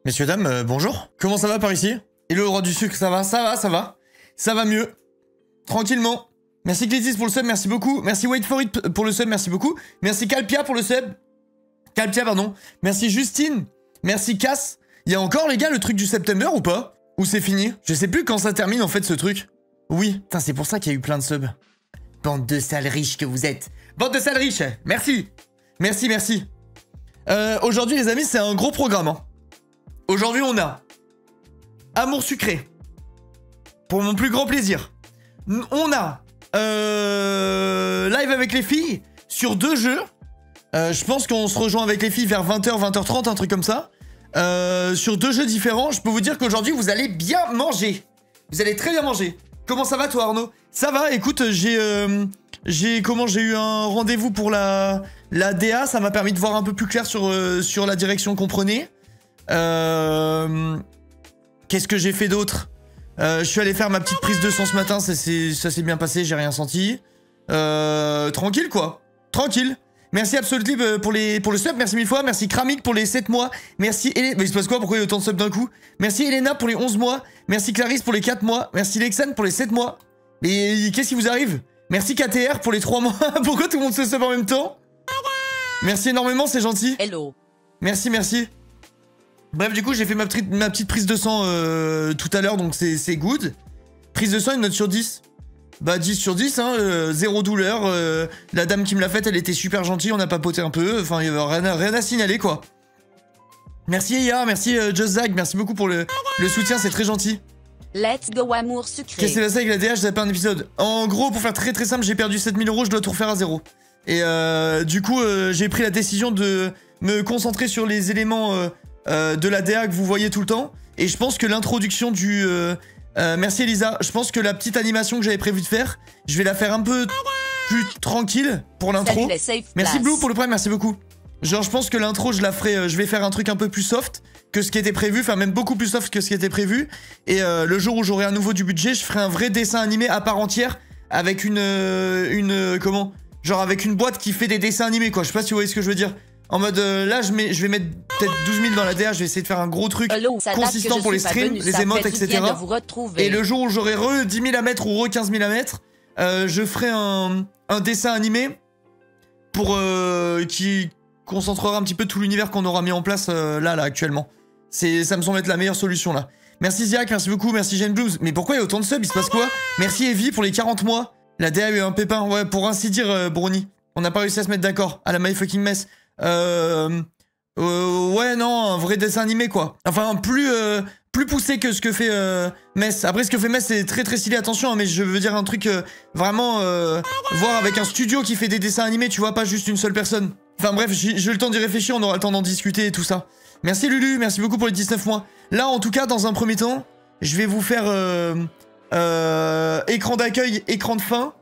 Messieurs, dames, bonjour. Comment ça va par ici? Et le roi du sucre, ça va? Ça va, ça va. Ça va mieux. Tranquillement. Merci Clétis pour le sub, merci beaucoup. Merci Wait for It pour le sub, merci beaucoup. Merci Calpia pour le sub. Calpia, pardon. Merci Justine. Merci Cass. Il y a encore, les gars, le truc du September ou pas? Ou c'est fini? Je sais plus quand ça termine, en fait, ce truc. Oui. Putain, c'est pour ça qu'il y a eu plein de subs. Bande de sales riches que vous êtes. Bande de sales riches. Merci. Merci, merci. Aujourd'hui, les amis, c'est un gros programme, hein. Aujourd'hui, on a Amour sucré. Pour mon plus grand plaisir. On a live avec les filles sur 2 jeux. Je pense qu'on se rejoint avec les filles vers 20h, 20h30, un truc comme ça. Sur 2 jeux différents. Je peux vous dire qu'aujourd'hui, vous allez bien manger. Vous allez très bien manger. Comment ça va, toi, Arnaud? Ça va, écoute, j'ai eu un rendez-vous pour la DA. Ça m'a permis de voir un peu plus clair sur la direction qu'on prenait. Qu'est-ce que j'ai fait d'autre? Je suis allé faire ma petite prise de sang ce matin, ça s'est bien passé, j'ai rien senti. Tranquille quoi, tranquille. Merci Absolutely pour le sub, merci 1000 fois. Merci Kramik pour les 7 mois. Merci Elena, mais il se passe quoi? Pourquoi il y a autant de subs d'un coup? Merci Elena pour les 11 mois. Merci Clarisse pour les 4 mois. Merci Lexane pour les 7 mois. Mais qu'est-ce qui vous arrive? Merci KTR pour les 3 mois. Pourquoi tout le monde se sub en même temps? Merci énormément, c'est gentil. Hello. Merci, merci. Bref, du coup, j'ai fait ma petite prise de sang tout à l'heure, donc c'est good. Prise de sang, une note sur 10. Bah, 10 sur 10, hein, 0 douleur. La dame qui me l'a faite, elle était super gentille, on a papoté un peu. Enfin, il y avait rien à signaler, quoi. Merci Eya, merci Just Zag, merci beaucoup pour le soutien, c'est très gentil. Let's go amour sucré. Qu'est-ce qui s'est passé avec la DH? J'ai pas un épisode. En gros, pour faire très simple, j'ai perdu 7000 €, je dois tout refaire à 0. Et du coup, j'ai pris la décision de me concentrer sur les éléments... de la DA que vous voyez tout le temps. Et je pense que l'introduction du... merci Elisa. Je pense que la petite animation que j'avais prévu de faire, je vais la faire un peu plus tranquille pour l'intro. Merci Blue pour le prime, merci beaucoup. Genre je pense que l'intro je la ferai... je vais faire un truc un peu plus soft que ce qui était prévu. Enfin même beaucoup plus soft que ce qui était prévu. Et le jour où j'aurai à nouveau du budget, je ferai un vrai dessin animé à part entière. Avec comment? Genre avec une boîte qui fait des dessins animés quoi. Je sais pas si vous voyez ce que je veux dire. En mode, là, je vais mettre peut-être 12 000 dans la DA, je vais essayer de faire un gros truc consistant pour les streams, les emotes, etc. Et le jour où j'aurai 10 000 à mettre ou 15 000 à mettre, je ferai un dessin animé pour qui concentrera un petit peu tout l'univers qu'on aura mis en place là, actuellement. Ça me semble être la meilleure solution, là. Merci Ziak, merci beaucoup, merci Jane Blues. Mais pourquoi il y a autant de subs? Il se passe quoi? Merci Evie pour les 40 mois. La DA a eu un pépin, ouais, pour ainsi dire, Brony. On n'a pas réussi à se mettre d'accord à la my fucking mess. Ouais non, un vrai dessin animé quoi. Enfin plus poussé que ce que fait Mess. Après ce que fait Mess c'est très stylé, attention hein, mais je veux dire un truc vraiment voir avec un studio qui fait des dessins animés, tu vois, pas juste une seule personne. Enfin bref, j'ai eu le temps d'y réfléchir, on aura le temps d'en discuter et tout ça. Merci Lulu, merci beaucoup pour les 19 mois. Là en tout cas dans un premier temps, je vais vous faire écran d'accueil, écran de fin,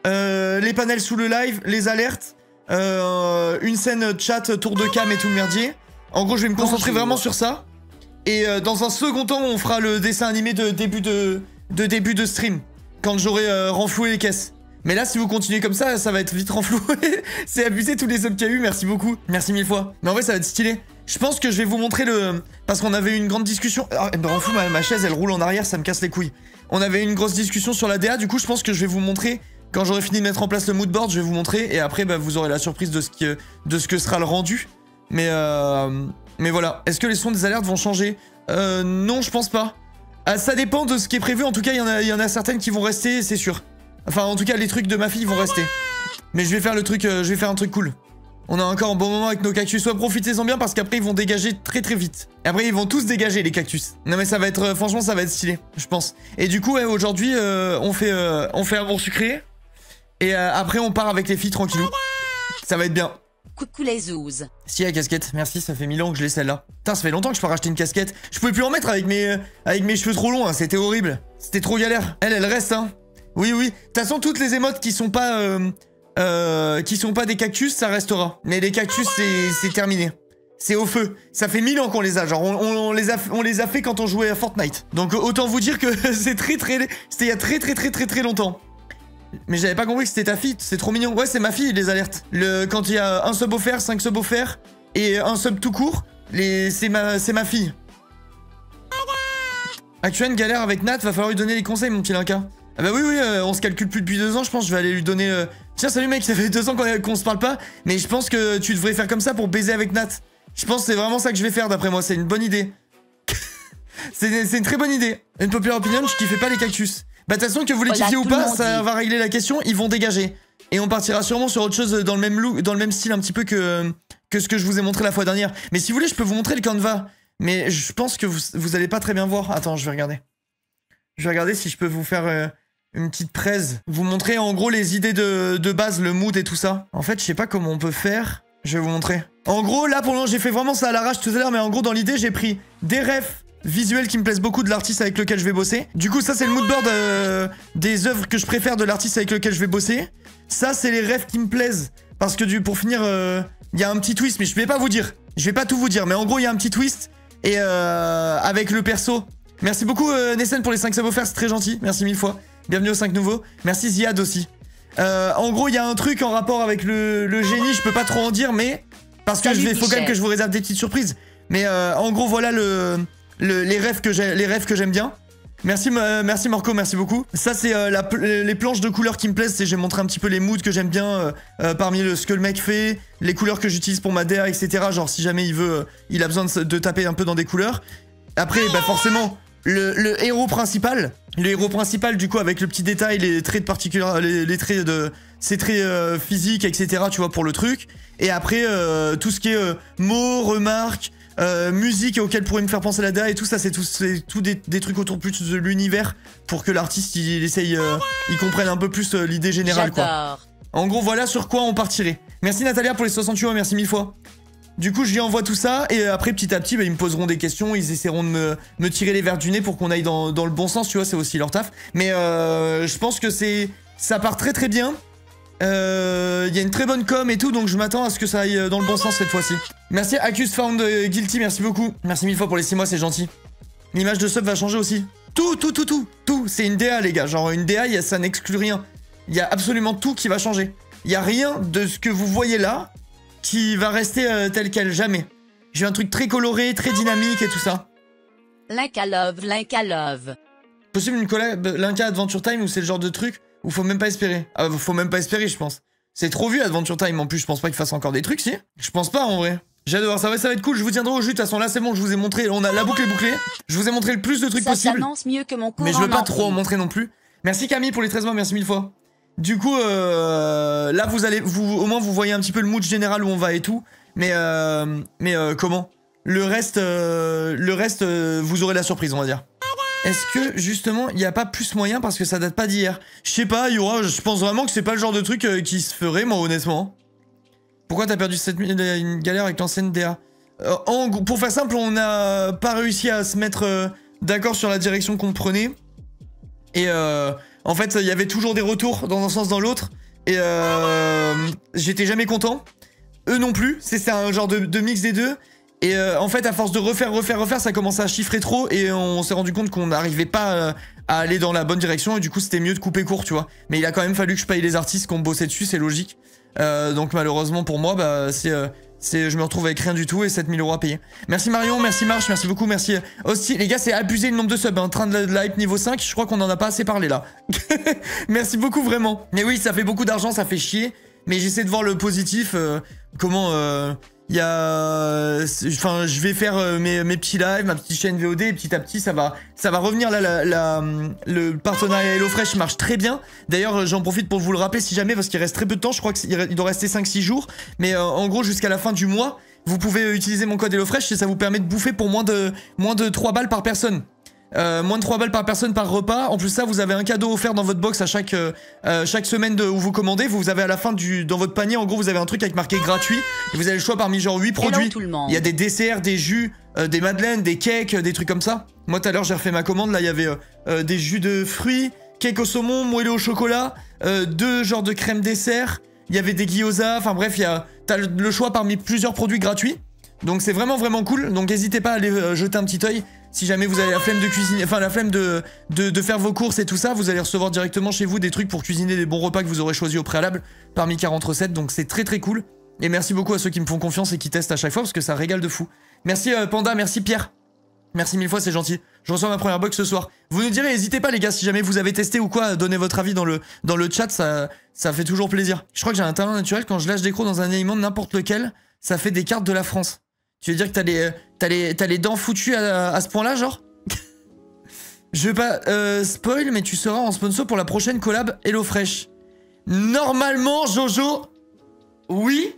les panels sous le live, les alertes. Une scène chat, tour de cam et tout le merdier. En gros je vais me concentrer vraiment sur ça. Et dans un second temps on fera le dessin animé de début de stream. Quand j'aurai renfloué les caisses. Mais là si vous continuez comme ça va être vite renfloué. C'est abusé tous les subs qu'il y a eu, merci beaucoup. Merci 1000 fois. Mais en vrai ça va être stylé. Je pense que je vais vous montrer parce qu'on avait eu une grande discussion. Ah, elle me rend fou, ma chaise elle roule en arrière, ça me casse les couilles. On avait eu une grosse discussion sur la DA, du coup je pense que je vais vous montrer. Quand j'aurai fini de mettre en place le moodboard, je vais vous montrer. Et après, bah, vous aurez la surprise de ce que sera le rendu. Mais voilà. Est-ce que les sons des alertes vont changer? Non, je pense pas. Ça dépend de ce qui est prévu. En tout cas, il y en a certaines qui vont rester, c'est sûr. Enfin, en tout cas, les trucs de ma fille vont rester. Mais je vais faire je vais faire un truc cool. On a encore un bon moment avec nos cactus. Soit profitez-en bien parce qu'après, ils vont dégager très vite. Et après, ils vont tous dégager, les cactus. Non, mais ça va être... franchement, ça va être stylé, je pense. Et du coup, ouais, aujourd'hui, on fait amour sucré. Et après on part avec les filles tranquillou. Ça va être bien. Coucou les zouzes. Si la casquette, merci, ça fait 1000 ans que je l'ai celle-là. Putain, ça fait longtemps que je peux racheter une casquette. Je pouvais plus en mettre avec mes cheveux trop longs, hein. C'était horrible. C'était trop galère. Elle reste, hein. Oui. De toute façon, toutes les émotes qui sont pas des cactus, ça restera. Mais les cactus, c'est terminé. C'est au feu. Ça fait 1000 ans qu'on les a. Genre, on les a fait quand on jouait à Fortnite. Donc autant vous dire que c'était il y a très longtemps. Mais j'avais pas compris que c'était ta fille, c'est trop mignon. Ouais, c'est ma fille, les alertes. Quand il y a un sub offert, 5 subs offerts et un sub tout court, c'est ma fille. Actuelle galère avec Nat, va falloir lui donner les conseils, mon petit Linka. Ah bah oui, on se calcule plus depuis 2 ans, je pense, je vais aller lui donner... Tiens, salut mec, ça fait 2 ans qu'on se parle pas, mais je pense que tu devrais faire comme ça pour baiser avec Nat. Je pense que c'est vraiment ça que je vais faire d'après moi, c'est une bonne idée. C'est une très bonne idée. Une populaire opinion, je kiffais pas les cactus. Bah de toute façon, que vous les kiffiez ou pas, ça va régler la question, ils vont dégager. Et on partira sûrement sur autre chose dans le même look, dans le même style un petit peu que ce que je vous ai montré la fois dernière. Mais si vous voulez, je peux vous montrer le canevas. Mais je pense que vous allez pas très bien voir. Attends, je vais regarder. Je vais regarder si je peux vous faire une petite presse. Vous montrer en gros les idées de base, le mood et tout ça. En fait, je sais pas comment on peut faire. Je vais vous montrer. En gros, là pour le moment, j'ai fait vraiment ça à l'arrache tout à l'heure. Mais en gros, dans l'idée, j'ai pris des refs visuels qui me plaisent beaucoup de l'artiste avec lequel je vais bosser. Du coup, ça c'est le moodboard des œuvres que je préfère de l'artiste avec lequel je vais bosser. Ça, c'est les refs qui me plaisent. Parce que pour finir, il y a un petit twist, mais je vais pas vous dire. Je vais pas tout vous dire, mais en gros, il y a un petit twist. Et avec le perso. Merci beaucoup Nessen pour les 5 subs offerts, c'est très gentil. Merci 1000 fois. Bienvenue aux 5 nouveaux. Merci Ziad aussi. En gros, il y a un truc en rapport avec le génie, je peux pas trop en dire, mais... Parce que faut quand même que je vous réserve des petites surprises. Mais en gros, voilà les rêves que j'aime bien. Merci Marco, merci beaucoup. Ça c'est les planches de couleurs qui me plaisent. J'ai montré un petit peu les moods que j'aime bien parmi ce que le mec fait, les couleurs que j'utilise pour ma DA, etc. Genre si jamais il a besoin de taper un peu dans des couleurs. Après, bah forcément, le héros principal. Le héros principal, du coup, avec le petit détail, les traits de particulier, les traits de ses traits physiques, etc. Tu vois, pour le truc. Et après, tout ce qui est mots, remarques. Musique auquel pourrait me faire penser la DA et tout ça, c'est tout des trucs autour plus de l'univers pour que l'artiste il comprenne un peu plus l'idée générale quoi. En gros voilà sur quoi on partirait. Merci Natalia pour les 68 mois, merci 1000 fois. Du coup je lui envoie tout ça et après petit à petit bah, ils me poseront des questions, ils essaieront de me tirer les verres du nez pour qu'on aille dans le bon sens, tu vois, c'est aussi leur taf. Mais je pense que ça part très très bien. Il y a une très bonne com et tout, donc je m'attends à ce que ça aille dans le bon sens cette fois-ci. Merci Accused Found Guilty, merci beaucoup. Merci 1000 fois pour les 6 mois, c'est gentil. L'image de sub va changer aussi. Tout. C'est une DA les gars, genre une DA, ça n'exclut rien. Il y a absolument tout qui va changer. Il y a rien de ce que vous voyez là qui va rester tel quel, jamais. J'ai un truc très coloré, très dynamique et tout ça. Linka love. Possible une collab Linka Adventure Time où c'est le genre de truc où faut même pas espérer. Ah, faut même pas espérer, je pense. C'est trop vu Adventure Time en plus, je pense pas qu'il fasse encore des trucs, si. Je pense pas en vrai. J'adore, ça va être cool, je vous tiendrai au jus. De toute façon, là c'est bon, je vous ai montré, la boucle est bouclée. Je vous ai montré le plus de trucs possible. Mieux que mon mais je veux pas trop en montrer non plus. Merci Camille pour les 13 mois, merci 1000 fois. Du coup, là au moins vous voyez un petit peu le mood général où on va et tout. Mais comment le reste, vous aurez la surprise, on va dire. Est-ce que, justement, il n'y a pas plus moyen parce que ça date pas d'hier? Je sais pas, Yura, je pense vraiment que c'est pas le genre de truc qui se ferait, moi, honnêtement. Pourquoi t'as perdu 7000 une galère avec l'ancienne DA? Pour faire simple, on n'a pas réussi à se mettre d'accord sur la direction qu'on prenait. Et en fait, il y avait toujours des retours dans un sens dans l'autre. Et j'étais jamais content. Eux non plus, c'est un genre de mix des deux. Et en fait, à force de refaire, ça commençait à chiffrer trop et on s'est rendu compte qu'on n'arrivait pas à aller dans la bonne direction et du coup, c'était mieux de couper court, tu vois. Mais il a quand même fallu que je paye les artistes qui ont bossé dessus, c'est logique. Donc malheureusement pour moi, bah je me retrouve avec rien du tout et 7000 € à payer. Merci Marion, merci Marche, merci beaucoup, merci Hostie. Les gars, c'est abusé le nombre de subs, hein. Train de la hype niveau 5, je crois qu'on en a pas assez parlé là. Merci beaucoup vraiment. Mais oui, ça fait beaucoup d'argent, ça fait chier. Mais j'essaie de voir le positif, il y a... Enfin, je vais faire mes petits lives, ma petite chaîne VOD, et petit à petit, ça va revenir là, le partenariat HelloFresh marche très bien. D'ailleurs, j'en profite pour vous le rappeler si jamais, parce qu'il reste très peu de temps, je crois qu'il doit rester 5-6 jours. Mais en gros, jusqu'à la fin du mois, vous pouvez utiliser mon code HelloFresh et ça vous permet de bouffer pour moins de 3 balles par personne. Moins de 3 balles par personne par repas. En plus ça, vous avez un cadeau offert dans votre box à chaque semaine où vous commandez. Vous avez à la fin dans votre panier, en gros, vous avez un truc avec marqué gratuit. Et vous avez le choix parmi genre 8 produits. Il y a des desserts, des jus, des madeleines, des cakes, des trucs comme ça. Moi tout à l'heure j'ai refait ma commande. Là il y avait des jus de fruits, cake au saumon, moelleux au chocolat, 2 genres de crème dessert. Il y avait des gyoza. Enfin bref, t'as le choix parmi plusieurs produits gratuits. Donc c'est vraiment cool. Donc n'hésitez pas à aller jeter un petit œil. Si jamais vous avez la flemme de cuisiner, enfin la flemme de faire vos courses et tout ça, vous allez recevoir directement chez vous des trucs pour cuisiner des bons repas que vous aurez choisis au préalable parmi 40 recettes, donc c'est très cool. Et merci beaucoup à ceux qui me font confiance et qui testent à chaque fois parce que ça régale de fou. Merci Panda, merci Pierre. Merci 1000 fois, c'est gentil. Je reçois ma première box ce soir. Vous nous direz, n'hésitez pas les gars, si jamais vous avez testé ou quoi, donnez votre avis dans le chat, ça fait toujours plaisir. Je crois que j'ai un talent naturel, quand je lâche des crocs dans un aliment n'importe lequel, ça fait des cartes de la France. Tu veux dire que t'as les dents foutues à ce point-là, genre? Je veux pas spoil, mais tu seras en sponsor pour la prochaine collab HelloFresh. Normalement, Jojo, oui.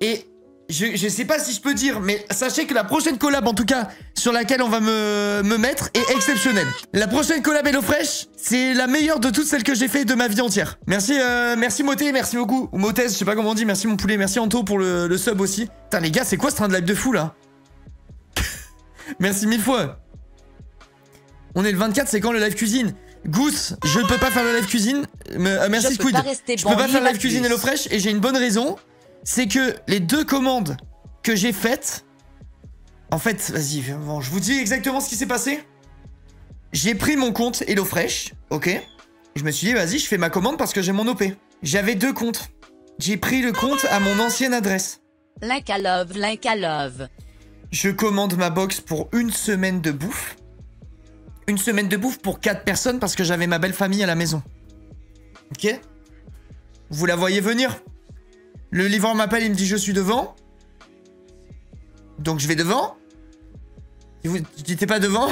Et je sais pas si je peux dire, mais sachez que la prochaine collab, en tout cas, sur laquelle on va me mettre, est exceptionnelle. La prochaine collab HelloFresh, c'est la meilleure de toutes celles que j'ai fait de ma vie entière. Merci, merci Moté, merci beaucoup. Ou Motez, je sais pas comment on dit, merci mon poulet, merci Anto pour le sub aussi. Putain les gars, c'est quoi ce train de live de fou là? Merci 1000 fois. On est le 24, c'est quand le live cuisine? Goose, je ne peux pas faire le live cuisine. Merci Squid. Je peux pas faire le live cuisine HelloFresh et j'ai une bonne raison. C'est que les 2 commandes que j'ai faites... En fait, vas-y, bon, je vous dis exactement ce qui s'est passé. J'ai pris mon compte HelloFresh, ok. Je me suis dit, vas-y, je fais ma commande parce que j'ai mon OP. J'avais 2 comptes. J'ai pris le compte à mon ancienne adresse. L'incalove, l'incalove. Je commande ma box pour 1 semaine de bouffe. 1 semaine de bouffe pour 4 personnes parce que j'avais ma belle famille à la maison. Ok? Vous la voyez venir? Le livreur m'appelle, il me dit je suis devant. Donc je vais devant. Tu n'étais pas devant?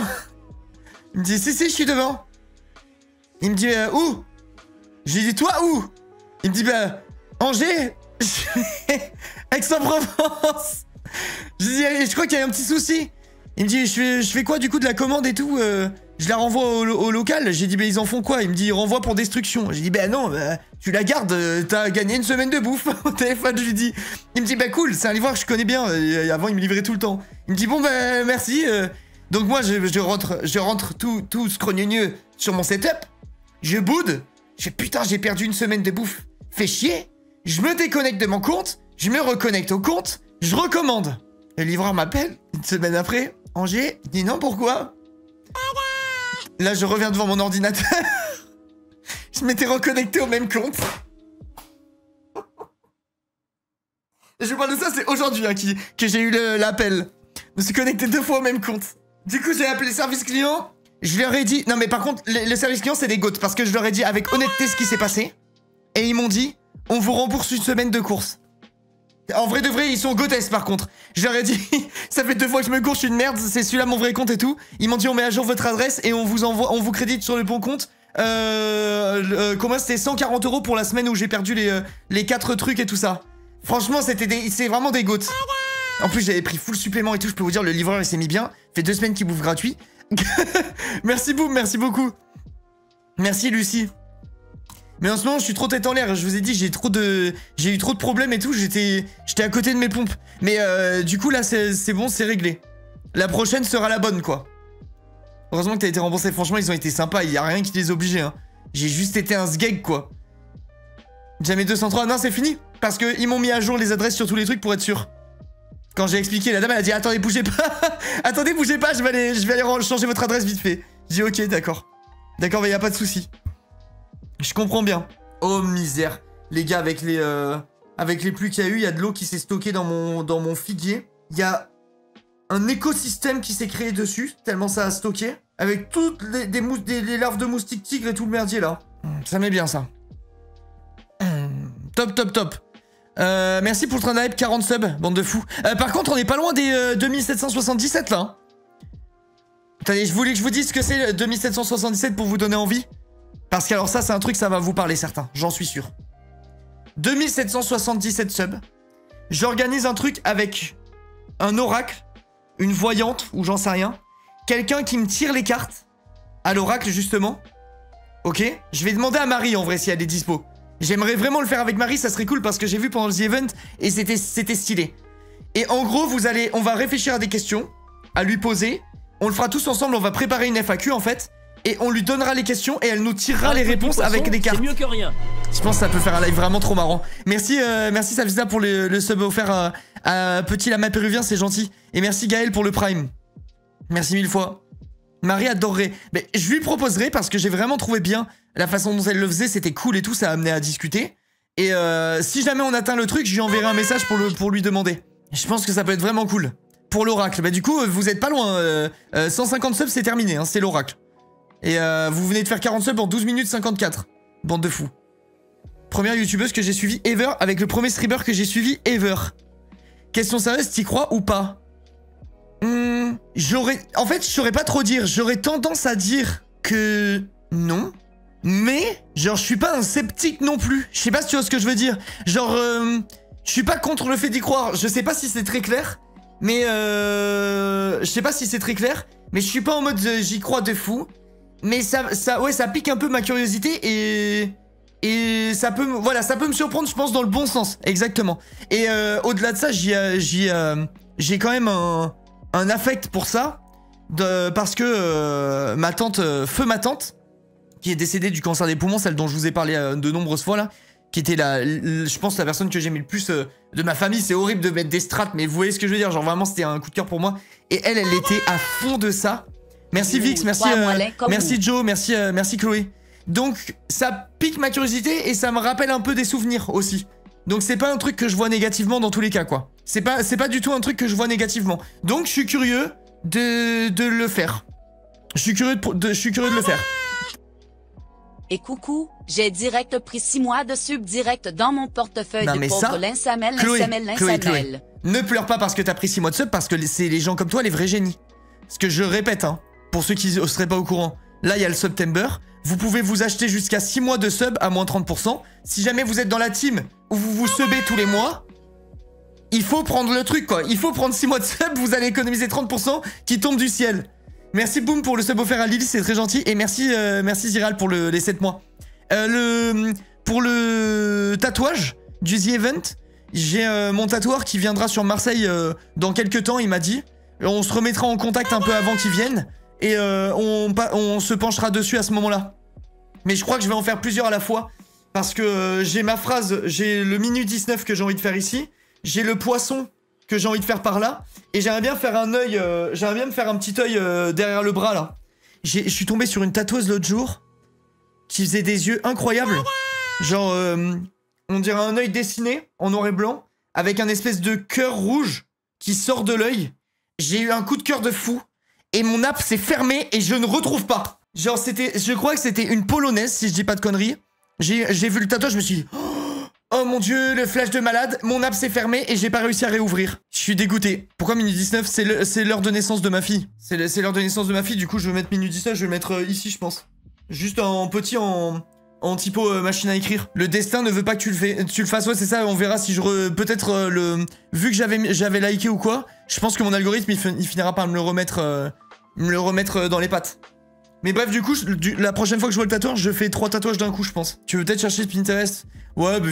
Il me dit si, je suis devant. Il me dit où? Je lui dis toi où? Il me dit bah Angers. Aix-en-Provence. Je dis je crois qu'il y a un petit souci. Il me dit je fais quoi du coup de la commande et tout je la renvoie au local. J'ai dit bah ils en font quoi? Il me dit renvoi pour destruction. J'ai dit bah non, tu la gardes, t'as gagné 1 semaine de bouffe au téléphone. Je lui dis, il me dit bah cool, c'est un livreur que je connais bien. Avant il me livrait tout le temps. Il me dit bon bah merci. Donc moi je rentre tout scrogneux sur mon setup. Je boude. Je fais putain j'ai perdu 1 semaine de bouffe. Fait chier. Je me déconnecte de mon compte. Je me reconnecte au compte. Je recommande. Le livreur m'appelle 1 semaine après. Angers, il dit non pourquoi? Là je reviens devant mon ordinateur. Je m'étais reconnecté au même compte. Et je parle de ça, c'est aujourd'hui hein, que j'ai eu l'appel. Je me suis connecté 2 fois au même compte. Du coup j'ai appelé le service client. Je leur ai dit... Non mais par contre, le service client c'est des goats. Parce que je leur ai dit avec honnêteté ce qui s'est passé. Et ils m'ont dit, on vous rembourse 1 semaine de course. En vrai de vrai, ils sont gothesques par contre. Je leur ai dit, ça fait 2 fois que je me cours, je suis une merde, c'est celui-là mon vrai compte et tout. Ils m'ont dit, on met à jour votre adresse et on vous crédite sur le bon compte. Comment c'était 140 € pour la semaine où j'ai perdu les 4 trucs et tout ça. Franchement, c'est vraiment des goats. En plus, j'avais pris full supplément et tout, je peux vous dire, le livreur il s'est mis bien. Fait 2 semaines qu'il bouffe gratuit. Merci Boum, merci beaucoup. Merci Lucie. Mais en ce moment, je suis trop tête en l'air. Je vous ai dit, j'ai eu trop de problèmes et tout. J'étais à côté de mes pompes. Mais du coup, là, c'est bon, c'est réglé. La prochaine sera la bonne, quoi. Heureusement que t'as été remboursé. Franchement, ils ont été sympas. Il y a rien qui les obligeait, hein. J'ai juste été un sgeg, quoi. Jamais 203. Non, c'est fini. Parce qu'ils m'ont mis à jour les adresses sur tous les trucs pour être sûr. Quand j'ai expliqué, la dame, elle a dit, attendez, bougez pas. Attendez, bougez pas. Je vais aller changer votre adresse vite fait. J'ai dit, ok, d'accord. D'accord, mais y a pas de souci. Je comprends bien. Oh misère. Les gars, avec les pluies qu'il y a eu, il y a de l'eau qui s'est stockée dans mon figuier. Il y a un écosystème qui s'est créé dessus, tellement ça a stocké. Avec toutes les larves de moustiques tigres et tout le merdier là. Ça met bien ça. Top, top, top. Merci pour le train de hype, 40 subs, bande de fous. Par contre, on est pas loin des 2777 là. Hein. Attendez, je voulais que je vous dise ce que c'est 2777 pour vous donner envie. Parce qu'alors ça, c'est un truc, ça va vous parler certains, j'en suis sûr. 2777 subs. J'organise un truc avec un oracle, une voyante, ou j'en sais rien. Quelqu'un qui me tire les cartes. À l'oracle, justement. Ok? Je vais demander à Marie, en vrai, si elle est dispo. J'aimerais vraiment le faire avec Marie, ça serait cool, parce que j'ai vu pendant le The Event, et c'était stylé. Et en gros, on va réfléchir à des questions, à lui poser. On le fera tous ensemble, on va préparer une FAQ, en fait. Et on lui donnera les questions et elle nous tirera les réponses avec des cartes. C'est mieux que rien. Je pense que ça peut faire un live vraiment trop marrant. Merci, merci Savista pour le sub offert à Petit Lama Péruvien, c'est gentil. Et merci Gaël pour le prime. Merci 1000 fois. Marie adorerait. Mais je lui proposerai parce que j'ai vraiment trouvé bien la façon dont elle le faisait, c'était cool et tout, ça a amené à discuter. Et si jamais on atteint le truc, je lui enverrai un message pour lui demander. Je pense que ça peut être vraiment cool. pour l'oracle. Bah du coup, vous êtes pas loin. 150 subs, c'est terminé, hein, c'est l'oracle. Et vous venez de faire 40 subs en 12 minutes 54. Bande de fous. Première youtubeuse que j'ai suivie ever, avec le premier streamer que j'ai suivi ever. Question sérieuse, t'y crois ou pas? En fait, je saurais pas trop dire. J'aurais tendance à dire que non. Mais, genre, je suis pas un sceptique non plus. Je sais pas si tu vois ce que je veux dire. Genre, je suis pas contre le fait d'y croire. Je sais pas si c'est très clair. Mais, je sais pas si c'est très clair. Mais je suis pas en mode j'y crois de fou. Mais ouais, ça pique un peu ma curiosité et ça peut, voilà, ça peut me surprendre, je pense, dans le bon sens. Exactement. Et au-delà de ça, j'ai quand même un affect pour ça. Parce que ma tante, ma tante, qui est décédée du cancer des poumons, celle dont je vous ai parlé de nombreuses fois là, qui était je pense la personne que j'aimais le plus de ma famille. C'est horrible de mettre des strates, mais vous voyez ce que je veux dire, genre vraiment c'était un coup de cœur pour moi. Et elle était à fond de ça. Merci Vix, merci Joe, merci Chloé. Donc ça pique ma curiosité et ça me rappelle un peu des souvenirs aussi. Donc c'est pas un truc que je vois négativement dans tous les cas quoi. C'est pas du tout un truc que je vois négativement. Donc je suis curieux de le faire. Je suis curieux de le faire. Et coucou, j'ai direct pris 6 mois de sub direct dans mon portefeuille de pauvre Linsamel. Chloé, ne pleure pas parce que t'as pris 6 mois de sub, parce que c'est les gens comme toi les vrais génies. Parce que je répète, hein, pour ceux qui ne seraient pas au courant, là il y a le September. Vous pouvez vous acheter jusqu'à 6 mois de sub à moins 30%. Si jamais vous êtes dans la team où vous vous subez tous les mois, il faut prendre le truc quoi. Il faut prendre 6 mois de sub, vous allez économiser 30% qui tombe du ciel. Merci Boom pour le sub offert à Lily, c'est très gentil. Et merci Ziral pour les 7 mois. Pour le tatouage du The Event, j'ai mon tatoueur qui viendra sur Marseille dans quelques temps, il m'a dit. On se remettra en contact un peu avant qu'il vienne. Et on se penchera dessus à ce moment-là. Mais je crois que je vais en faire plusieurs à la fois. Parce que j'ai ma phrase, j'ai le minute 19 que j'ai envie de faire ici. J'ai le poisson que j'ai envie de faire par là. Et j'aimerais bien faire un œil, j'aimerais bien me faire un petit œil derrière le bras là. Je suis tombé sur une tatoueuse l'autre jour qui faisait des yeux incroyables. Genre, on dirait un œil dessiné en noir et blanc avec un espèce de cœur rouge qui sort de l'œil. J'ai eu un coup de cœur de fou. Et mon app s'est fermée et je ne retrouve pas. Genre je crois que c'était une polonaise si je dis pas de conneries. J'ai vu le tatouage, je me suis dit oh mon dieu, le flash de malade. Mon app s'est fermée et j'ai pas réussi à réouvrir. Je suis dégoûté. Pourquoi minute 19? C'est l'heure de naissance de ma fille. C'est l'heure de naissance de ma fille, du coup je vais mettre minute 19, je vais le mettre ici je pense. Juste en petit en typo machine à écrire. Le destin ne veut pas que tu le fasses. Ouais c'est ça, on verra si je peut-être vu que j'avais liké ou quoi. Je pense que mon algorithme il finira par me le remettre dans les pattes. Mais bref du coup la prochaine fois que je vois le tatouage je fais 3 tatouages d'un coup je pense. Tu veux peut-être chercher Pinterest? Ouais bah,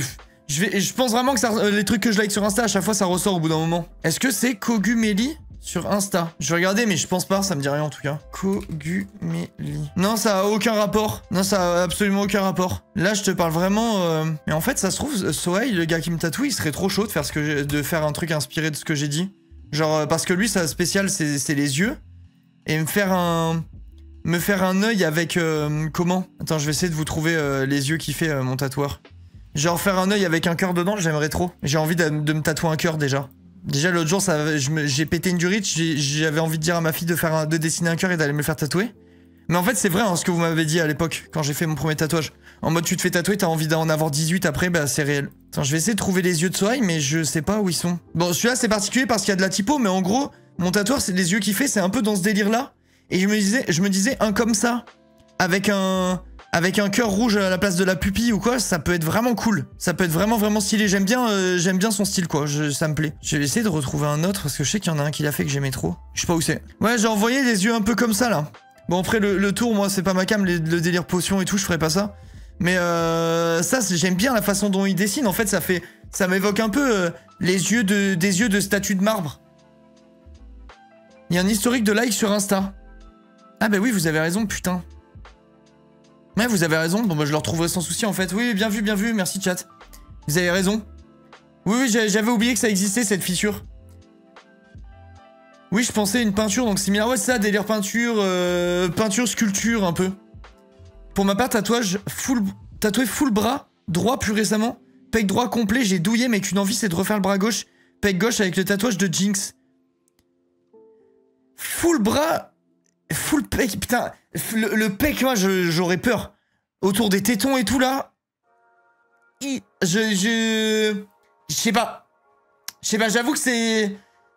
je pense vraiment que les trucs que je like sur Insta à chaque fois ça ressort au bout d'un moment. Est-ce que c'est Kogumeli sur Insta? Je vais regarder mais je pense pas, ça me dit rien en tout cas. Kogumeli. Non ça a aucun rapport. Non ça a absolument aucun rapport. Là je te parle vraiment mais en fait ça se trouve Sohei, le gars qui me tatoue, il serait trop chaud de faire un truc inspiré de ce que j'ai dit. Genre parce que lui sa spéciale c'est les yeux. Et me faire un œil avec comment? Attends je vais essayer de vous trouver les yeux qu'il fait mon tatoueur. Genre faire un œil avec un cœur dedans, j'aimerais trop. J'ai envie de me tatouer un cœur déjà. Déjà l'autre jour j'ai pété une durite, j'avais envie de dire à ma fille de dessiner un cœur et d'aller me le faire tatouer. Mais en fait c'est vrai hein, ce que vous m'avez dit à l'époque quand j'ai fait mon premier tatouage. En mode tu te fais tatouer, t'as envie d'en avoir 18 après, bah c'est réel. Attends je vais essayer de trouver les yeux de Sohei mais je sais pas où ils sont. Bon celui-là c'est particulier parce qu'il y a de la typo mais en gros mon tatoueur c'est les yeux qu'il fait, c'est un peu dans ce délire là. Et je me disais un comme ça avec un cœur rouge à la place de la pupille ou quoi, ça peut être vraiment cool. Ça peut être vraiment stylé. J'aime bien son style quoi, ça me plaît. Je vais essayer de retrouver un autre parce que je sais qu'il y en a un qui l'a fait que j'aimais trop. Je sais pas où c'est. Ouais, j'ai envoyé des yeux un peu comme ça là. Bon après le tour, moi c'est pas ma cam, le délire potion et tout, je ferais pas ça. Mais ça, j'aime bien la façon dont il dessine. En fait, ça m'évoque un peu des yeux de statues de marbre. Il y a un historique de likes sur Insta. Ah bah oui, vous avez raison, putain. Ouais, vous avez raison. Bon bah je le retrouverai sans souci en fait. Oui, bien vu, merci chat. Vous avez raison. Oui, j'avais oublié que ça existait cette fissure. Oui, je pensais une peinture, donc similaire. Ouais, c'est ça, délire peinture, peinture, sculpture un peu. Pour ma part, tatoué full bras, droit plus récemment. Pec droit complet, j'ai douillé, mais qu'une envie c'est de refaire le bras gauche. Pec gauche avec le tatouage de Jinx. full bras, full pec, putain, le pec, moi, j'aurais peur. Autour des tétons et tout, là. Je sais pas. J'avoue que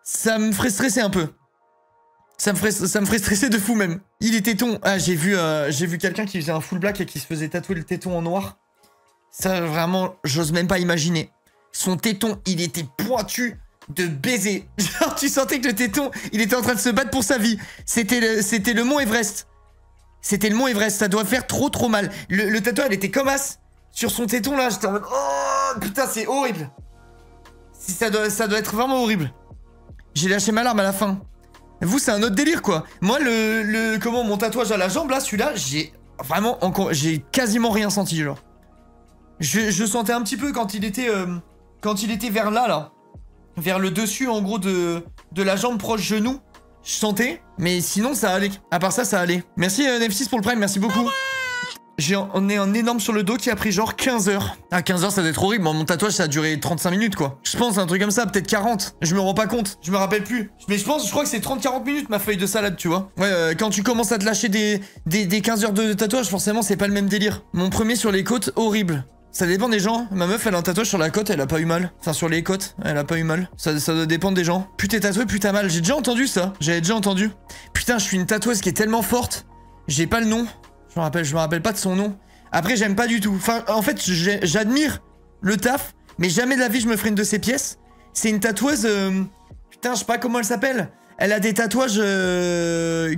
ça me ferait stresser un peu. Ça me ferait stresser de fou, même. Il est téton. Ah, j'ai vu quelqu'un qui faisait un full black et qui se faisait tatouer le téton en noir. Ça, vraiment, j'ose même pas imaginer. Son téton, il était pointu de baiser. Genre, tu sentais que le téton, il était en train de se battre pour sa vie. C'était le mont Everest. C'était le mont Everest. Ça doit faire trop mal. Le tatouage, il était comme as. Sur son téton, là, j'étais en mode... Oh, putain, c'est horrible. Ça doit être vraiment horrible. J'ai lâché ma larme à la fin. Vous, c'est un autre délire, quoi. Moi, comment, mon tatouage à la jambe, là, celui-là, j'ai quasiment rien senti, genre. Je sentais un petit peu quand il était vers là. Vers le dessus, en gros, de la jambe proche genou. Je sentais, mais sinon, ça allait. À part ça, ça allait. Merci, Nef6 pour le prime, merci beaucoup. On est un énorme sur le dos qui a pris genre 15 heures. Ah, 15 heures, ça doit être horrible. Mon tatouage, ça a duré 35 minutes, quoi. Je pense un truc comme ça, peut-être 40. Je me rends pas compte. Je me rappelle plus. Mais je crois que c'est 30-40 minutes, ma feuille de salade, tu vois. Ouais, quand tu commences à te lâcher des 15 heures de tatouage, forcément, c'est pas le même délire. Mon premier sur les côtes, horrible. Ça dépend des gens. Ma meuf, elle a un tatouage sur la côte, elle a pas eu mal. Enfin, sur les côtes, elle a pas eu mal. Ça doit dépendre des gens. Plus t'es tatoué, plus t'as mal. J'ai déjà entendu ça. J'avais déjà entendu. Putain, je suis une tatoueuse qui est tellement forte. J'ai pas le nom. Je me rappelle pas de son nom. Après, j'aime pas du tout. Enfin, en fait, j'admire le taf, mais jamais de la vie je me ferai une de ses pièces. C'est une tatoueuse... putain, je sais pas comment elle s'appelle. Elle a des tatouages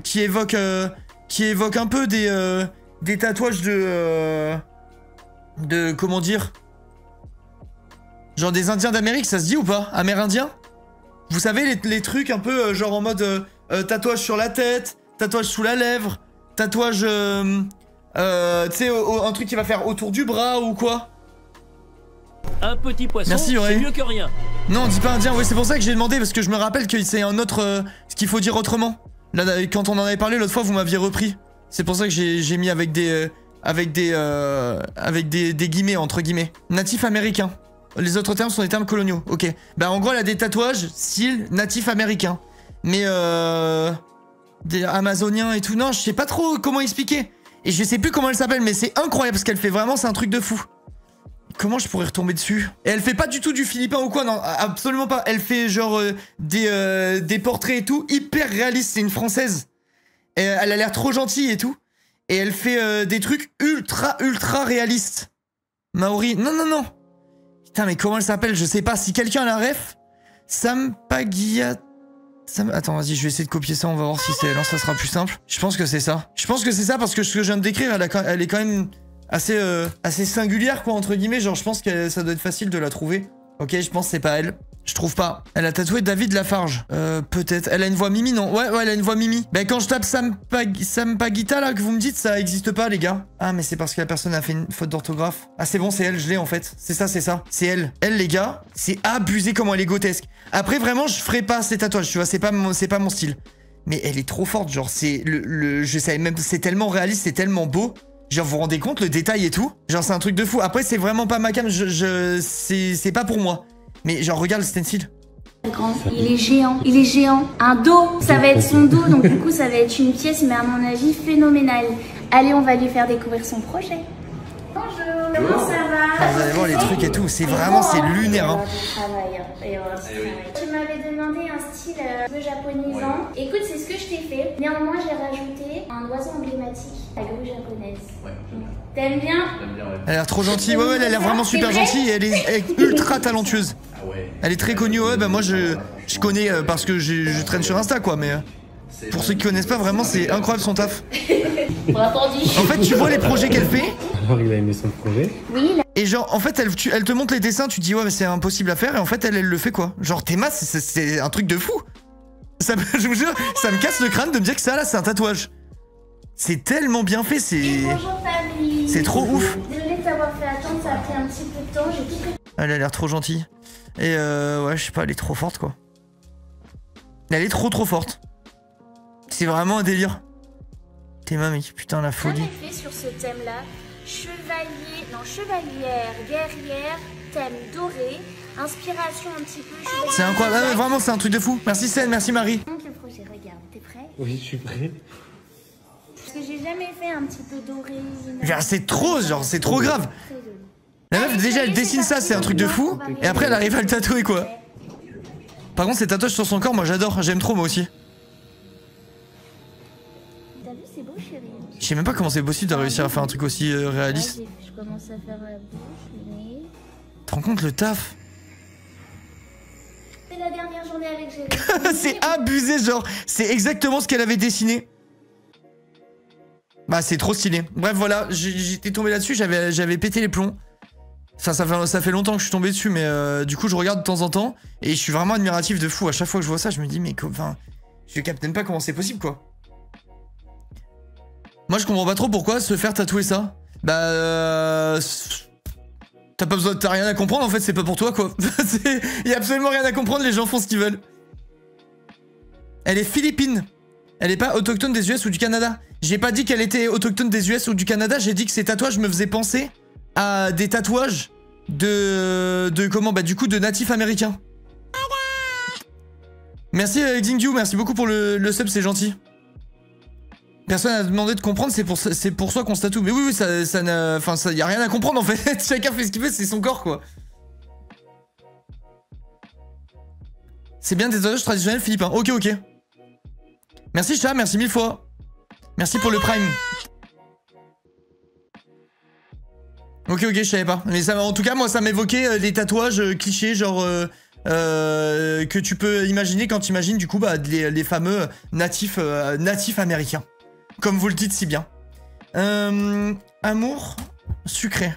qui évoquent un peu des tatouages de comment dire, genre des Indiens d'Amérique, ça se dit ou pas? Amérindien? Vous savez, les trucs un peu genre en mode tatouage sur la tête, tatouage sous la lèvre, tatouage... tu sais, un truc qui va faire autour du bras ou quoi. Un petit poisson, merci, c'est mieux que rien. Non, on dit pas indien, ouais, c'est pour ça que j'ai demandé, parce que je me rappelle que c'est un autre... ce qu'il faut dire autrement. Là, quand on en avait parlé l'autre fois, vous m'aviez repris. C'est pour ça que j'ai mis avec des guillemets, entre guillemets. Natif américain. Les autres termes sont des termes coloniaux, ok. Bah en gros, elle a des tatouages style natif américain. Mais des amazoniens et tout, non, je sais pas trop comment expliquer. Et je sais plus comment elle s'appelle, mais c'est incroyable ce qu'elle fait, vraiment, c'est un truc de fou. Comment je pourrais retomber dessus? Et elle fait pas du tout du philippin ou quoi, non, absolument pas. Elle fait genre des portraits et tout, hyper réalistes, c'est une française. Et elle a l'air trop gentille et tout. Et elle fait des trucs ultra réalistes. Maori, non. Putain, mais comment elle s'appelle? Je sais pas, si quelqu'un a la ref. Sampagia... Attends, vas-y, je vais essayer de copier ça, on va voir si c'est elle, ça sera plus simple. Je pense que c'est ça. Je pense que c'est ça parce que ce que je viens de décrire, elle est quand même assez singulière, quoi, entre guillemets. Genre, je pense que ça doit être facile de la trouver. Ok, je pense que c'est pas elle. Je trouve pas. Elle a tatoué David Lafarge. Peut-être. Elle a une voix Mimi, non? Ouais, elle a une voix Mimi. Ben, quand je tape Sampagita, là, que vous me dites, ça existe pas, les gars. Ah, mais c'est parce que la personne a fait une faute d'orthographe. Ah, c'est bon, c'est elle, je l'ai, en fait. C'est ça. C'est elle. Elle, les gars, c'est abusé comment elle est grotesque. Après, vraiment, je ferai pas ces tatouages, tu vois, c'est pas mon style. Mais elle est trop forte, genre, c'est je savais même, c'est tellement réaliste, c'est tellement beau. Genre, vous vous rendez compte, le détail et tout? Genre, c'est un truc de fou. Après, c'est vraiment pas ma cam, c'est pas pour moi. Mais genre, regarde le stencil. Il est géant. Un dos, ça va être son dos, donc du coup, ça va être une pièce, mais à mon avis, phénoménale. Allez, on va lui faire découvrir son projet. Bonjour, comment ça va? Vous allez voir les trucs et tout, c'est vraiment, c'est lunaire. Hein. Tu m'avais demandé un style un peu japonisant. Ouais. Écoute, c'est ce que je t'ai fait. Néanmoins, j'ai rajouté un oiseau emblématique, la grue japonaise. Ouais. T'aimes bien? Elle a l'air trop gentille, ouais, elle a l'air vraiment super gentille et elle est ultra talentueuse. Ah ouais. Elle est très connue, ouais, bah moi je connais parce que je traîne sur Insta, quoi, mais pour ceux qui connaissent pas, vraiment, c'est incroyable son taf. En fait, tu vois les projets qu'elle fait. Alors, il a aimé son projet. Oui. Et genre, en fait, elle te montre les dessins, tu te dis, ouais, mais c'est impossible à faire, et en fait, elle le fait, quoi. Genre, tes maths, c'est un truc de fou. Je vous jure, ça me casse le crâne de me dire que ça, là, c'est un tatouage. C'est tellement bien fait, c'est trop ouf. Désolée de t'avoir fait attendre, ça a pris un petit peu de temps, j'ai tout fait. Elle a l'air trop gentille. Et ouais, je sais pas, elle est trop forte, quoi. Elle est trop forte. C'est vraiment un délire. T'es mec, putain, la folie. J'avais fait sur ce thème-là, chevalière, guerrière, thème doré, inspiration un petit peu. C'est incroyable, vraiment, c'est un truc de fou. Merci Sen, merci Marie. projet, regarde, t'es prêt? Oui, je suis prêt. Parce que j'ai jamais fait un petit peu doré. C'est trop, genre, c'est trop grave. La meuf, déjà, elle dessine ça, c'est un truc de fou. Et après, elle arrive à le tatouer, quoi. Par contre, ces tatouages sur son corps, moi j'adore, j'aime trop, moi aussi. T'as vu, c'est beau, chérie. Je sais même pas comment c'est possible de réussir à faire un truc aussi réaliste. Là, je commence à faire la bouche, mais... Tu te rends compte le taf? C'est la dernière journée avec Jérémy. C'est abusé, genre, c'est exactement ce qu'elle avait dessiné. Bah, c'est trop stylé. Bref, voilà, j'étais tombé là-dessus, j'avais pété les plombs. Ça fait longtemps que je suis tombé dessus, mais du coup, je regarde de temps en temps et je suis vraiment admiratif de fou. À chaque fois que je vois ça, je me dis, mais enfin, je capte même pas comment c'est possible, quoi. Moi, je comprends pas trop pourquoi se faire tatouer ça. Bah, t'as pas besoin, t'as rien à comprendre en fait, c'est pas pour toi, quoi. Y a absolument rien à comprendre, les gens font ce qu'ils veulent. Elle est philippine. Elle est pas autochtone des US ou du Canada. J'ai pas dit qu'elle était autochtone des US ou du Canada, j'ai dit que ces tatouages me faisaient penser à des tatouages de comment, bah du coup de natifs américains. Merci Xingyu, merci beaucoup pour le sub, c'est gentil. Personne n'a demandé de comprendre, c'est pour ça qu'on se tatoue. Mais oui, ça y a rien à comprendre en fait. Chacun fait ce qu'il veut, c'est son corps, quoi. C'est bien des tatouages traditionnels philippins. Ok. Merci chat, merci 1000 fois. Merci pour le prime. Ok, je savais pas. Mais ça, en tout cas, moi, ça m'évoquait des tatouages clichés, genre que tu peux imaginer quand tu imagines du coup bah, les fameux natifs américains. Comme vous le dites si bien. Amour sucré.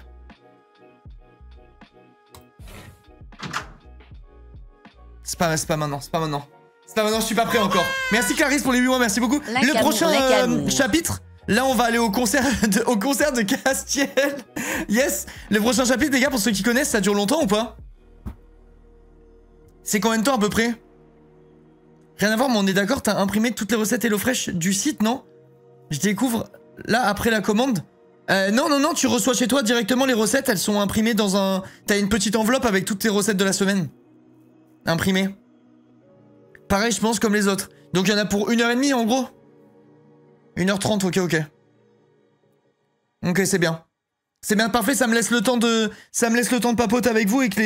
C'est pas maintenant. C'est pas maintenant, je suis pas prêt encore. Merci Clarisse pour les 8 mois, merci beaucoup. Le prochain chapitre, là on va aller au concert de Castiel. Yes. Le prochain chapitre, les gars, pour ceux qui connaissent, ça dure longtemps ou pas? C'est combien de temps à peu près? Rien à voir, mais on est d'accord, t'as imprimé toutes les recettes HelloFresh du site, non? Je découvre là après la commande. Non, tu reçois chez toi directement les recettes, elles sont imprimées dans un... T'as une petite enveloppe avec toutes tes recettes de la semaine. Imprimées. Pareil, je pense, comme les autres. Donc il y en a pour 1h30 en gros. 1h30, ok. Ok, c'est bien. C'est bien, parfait, ça me laisse le temps de papoter avec vous et que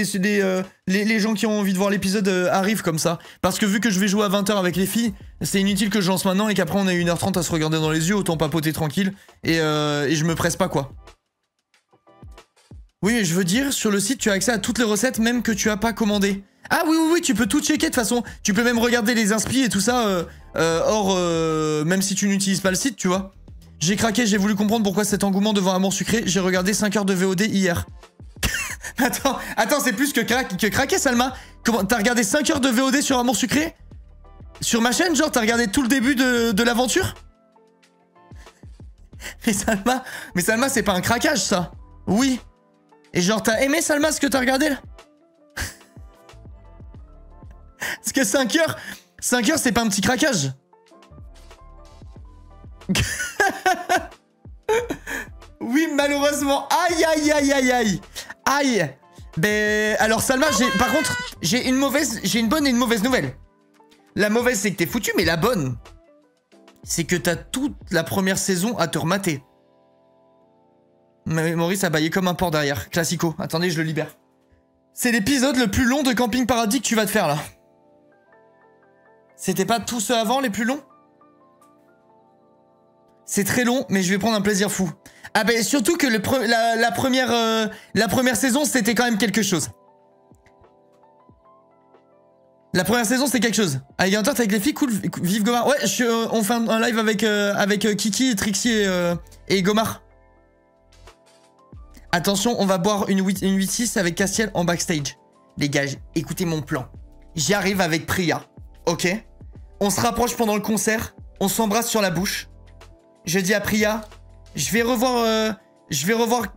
les gens qui ont envie de voir l'épisode arrivent comme ça. Parce que vu que je vais jouer à 20h avec les filles, c'est inutile que je lance maintenant et qu'après on ait 1h30 à se regarder dans les yeux, autant papoter tranquille. Et je me presse pas, quoi. Oui, je veux dire, sur le site, tu as accès à toutes les recettes, même que tu as pas commandé. Ah oui, tu peux tout checker de toute façon. Tu peux même regarder les inspi et tout ça, même si tu n'utilises pas le site, tu vois. J'ai craqué, j'ai voulu comprendre pourquoi cet engouement devant Amour Sucré. J'ai regardé 5 heures de VOD hier. Attends, c'est plus que craquer, Salma. Comment, t'as regardé 5 heures de VOD sur Amour Sucré? Sur ma chaîne, genre, t'as regardé tout le début de l'aventure? Mais Salma, c'est pas un craquage, ça. Oui. Et genre, t'as aimé, Salma, ce que t'as regardé, là? Parce que 5 heures, c'est pas un petit craquage. Oui, malheureusement. Aïe. Ben, alors Salma, par contre, j'ai une bonne et une mauvaise nouvelle. La mauvaise, c'est que t'es foutu, mais la bonne, c'est que t'as toute la première saison à te remater. Maurice a baillé comme un porc derrière. Classico. Attendez, je le libère. C'est l'épisode le plus long de Camping Paradis que tu vas te faire, là. C'était pas tous ceux avant, les plus longs? C'est très long, mais je vais prendre un plaisir fou. Ah ben, surtout que la première saison, c'était quand même quelque chose. La première saison, c'est quelque chose. Avec un avec les filles, cool. Vive Gomar. Ouais, on fait un live avec Kiki, Trixie et Gomar. Attention, on va boire une 8-6 avec Castiel en backstage. Les gars, écoutez mon plan. J'y arrive avec Priya. Ok? On se rapproche pendant le concert. On s'embrasse sur la bouche. Je dis à Priya, je vais revoir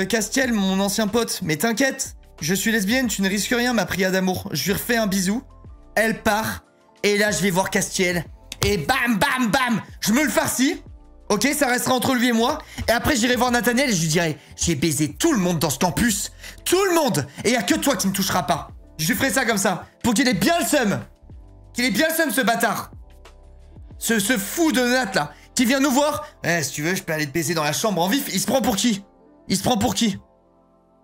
Castiel, mon ancien pote. Mais t'inquiète, je suis lesbienne, tu ne risques rien, ma Priya d'amour. Je lui refais un bisou. Elle part. Et là, je vais voir Castiel. Et bam, bam, bam, je me le farcis. Ok, ça restera entre lui et moi. Et après, j'irai voir Nathaniel et je lui dirai, j'ai baisé tout le monde dans ce campus. Tout le monde. Et y a que toi qui me touchera pas. Je lui ferai ça comme ça. Pour qu'il ait bien le seum. Qu'il ait bien le seum, ce bâtard. Ce fou de Nat, là, qui vient nous voir. Eh, si tu veux, je peux aller te baiser dans la chambre en vif. Il se prend pour qui? Il se prend pour qui?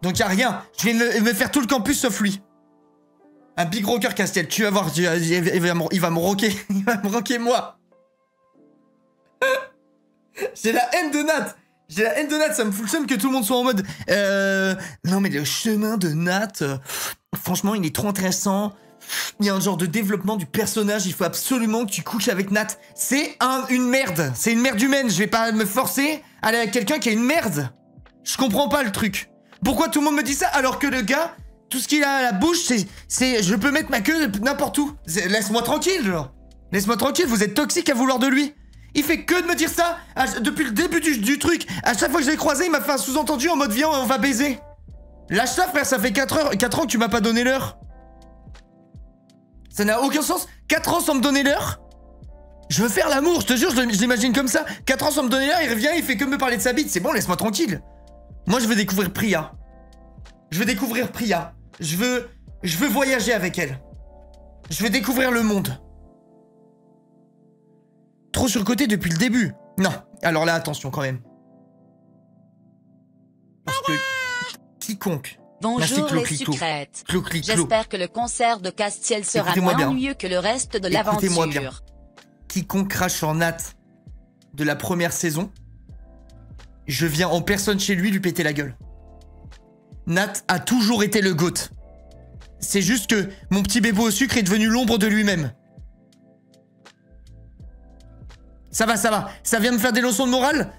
Donc y a rien. Je viens de me faire tout le campus sauf lui. Un big rocker Castiel. Tu vas voir, il va me rocker. Il va me rocker, moi. J'ai la haine de Nat. J'ai la haine de Nat, ça me fout le seum que tout le monde soit en mode non mais le chemin de Nat, franchement il est trop intéressant. Il y a un genre de développement du personnage, il faut absolument que tu couches avec Nat. C'est une merde, c'est une merde humaine, je vais pas me forcer à aller avec quelqu'un qui a une merde. Je comprends pas le truc. Pourquoi tout le monde me dit ça alors que le gars, tout ce qu'il a à la bouche, c'est je peux mettre ma queue n'importe où. Laisse-moi tranquille, genre. Laisse-moi tranquille, vous êtes toxique à vouloir de lui. Il fait que de me dire ça depuis le début du truc. À chaque fois que je l'ai croisé, il m'a fait un sous-entendu en mode viens, on va baiser. Lâche ça, frère, ça fait 4 ans que tu m'as pas donné l'heure. Ça n'a aucun sens. 4 ans sans me donner l'heure. Je veux faire l'amour, je te jure, je l'imagine comme ça. 4 ans sans me donner l'heure, il revient, il fait que me parler de sa bite. C'est bon, laisse-moi tranquille. Moi, je veux découvrir Priya. Je veux découvrir Priya. Je veux voyager avec elle. Je veux découvrir le monde. Trop sur le côté depuis le début. Non, alors là, attention quand même. Parce que quiconque... Bonjour les sucrètes. J'espère que le concert de Castiel sera moins ennuyeux que le reste de l'aventure. Quiconque crache sur Nat de la première saison, je viens en personne chez lui péter la gueule. Nat a toujours été le GOAT. C'est juste que mon petit bébé au sucre est devenu l'ombre de lui-même. Ça va, ça va. Ça vient me faire des leçons de morale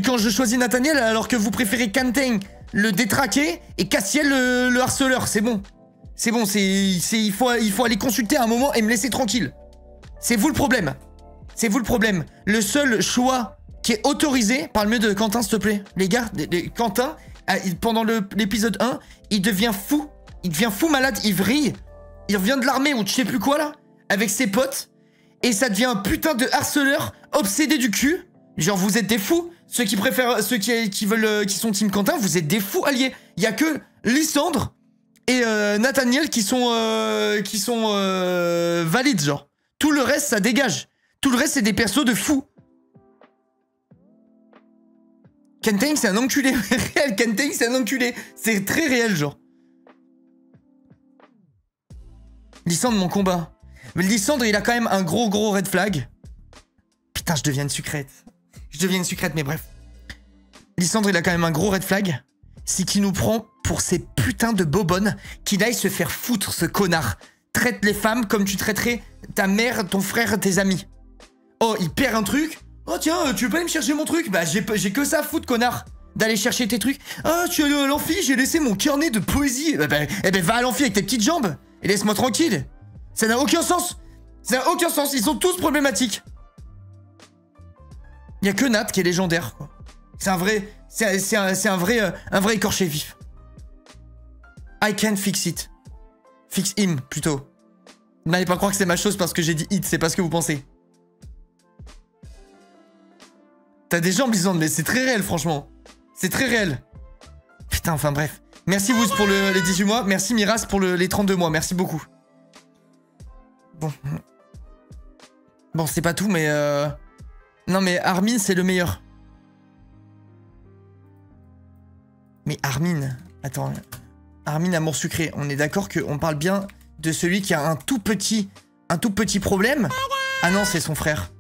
quand je choisis Nathaniel alors que vous préférez Quentin le détraqué et Castiel le harceleur. C'est bon. C'est bon, il faut aller consulter à un moment et me laisser tranquille. C'est vous le problème. C'est vous le problème. Le seul choix qui est autorisé, parle mieux de Quentin s'il te plaît. Les gars, Quentin, pendant l'épisode 1, il devient fou. Il devient fou malade, il vrille. Il revient de l'armée ou je sais plus quoi là, avec ses potes. Et ça devient un putain de harceleur obsédé du cul. Genre vous êtes des fous. Ceux qui préfèrent, ceux qui sont Team Quentin, vous êtes des fous alliés. Il y a que Lysandre et Nathaniel qui sont valides genre. Tout le reste ça dégage. Tout le reste c'est des persos de fous. Quentin c'est un enculé réel. Quentin c'est un enculé. C'est très réel genre. Lysandre mon combat. Mais Lysandre, il a quand même un gros red flag. Putain, je deviens une sucrète. Je deviens une sucrète, mais bref. Lysandre, il a quand même un gros red flag. C'est qu'il nous prend pour ces putains de bobonnes qu'il aille se faire foutre, ce connard. Traite les femmes comme tu traiterais ta mère, ton frère, tes amis. Oh, il perd un truc. Oh tiens, tu veux pas aller me chercher mon truc? Bah, j'ai que ça à foutre, connard. D'aller chercher tes trucs. Ah, tu es allé à l'amphi, j'ai laissé mon carnet de poésie. Eh ben, va à l'amphi avec tes petites jambes. Et laisse-moi tranquille. Ça n'a aucun sens. Ça n'a aucun sens. Ils sont tous problématiques. Il y a que Nat qui est légendaire, quoi. C'est un vrai... C'est un vrai écorché vif. I can't fix it. Fix him, plutôt. N'allez pas croire que c'est ma chose parce que j'ai dit it. C'est pas ce que vous pensez. T'as des jambes, Lysandre, mais c'est très réel, franchement. C'est très réel. Putain, enfin bref. Merci vous pour les 18 mois. Merci Miras pour les 32 mois. Merci beaucoup. Bon, c'est pas tout, mais... Non, mais Armin, c'est le meilleur. Mais Armin... Attends. Armin, amour sucré. On est d'accord qu'on parle bien de celui qui a un tout petit problème? Ah non, c'est son frère.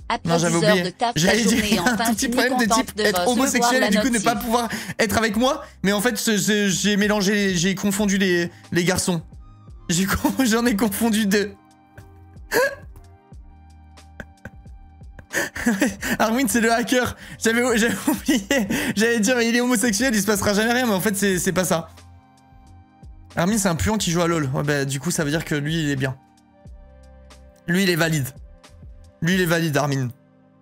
Après non, j'avais oublié. J'allais dire un tout petit problème de type être homosexuel et du coup ne pas pouvoir être avec moi. Mais en fait, j'ai mélangé, j'ai confondu les garçons. J'en ai confondu deux. Armin c'est le hacker. J'avais oublié. J'allais dire mais il est homosexuel, il se passera jamais rien, mais en fait c'est pas ça. Armin c'est un puant qui joue à LoL. Ouais, bah du coup ça veut dire que lui il est bien. Lui il est valide. Lui il est valide Armin.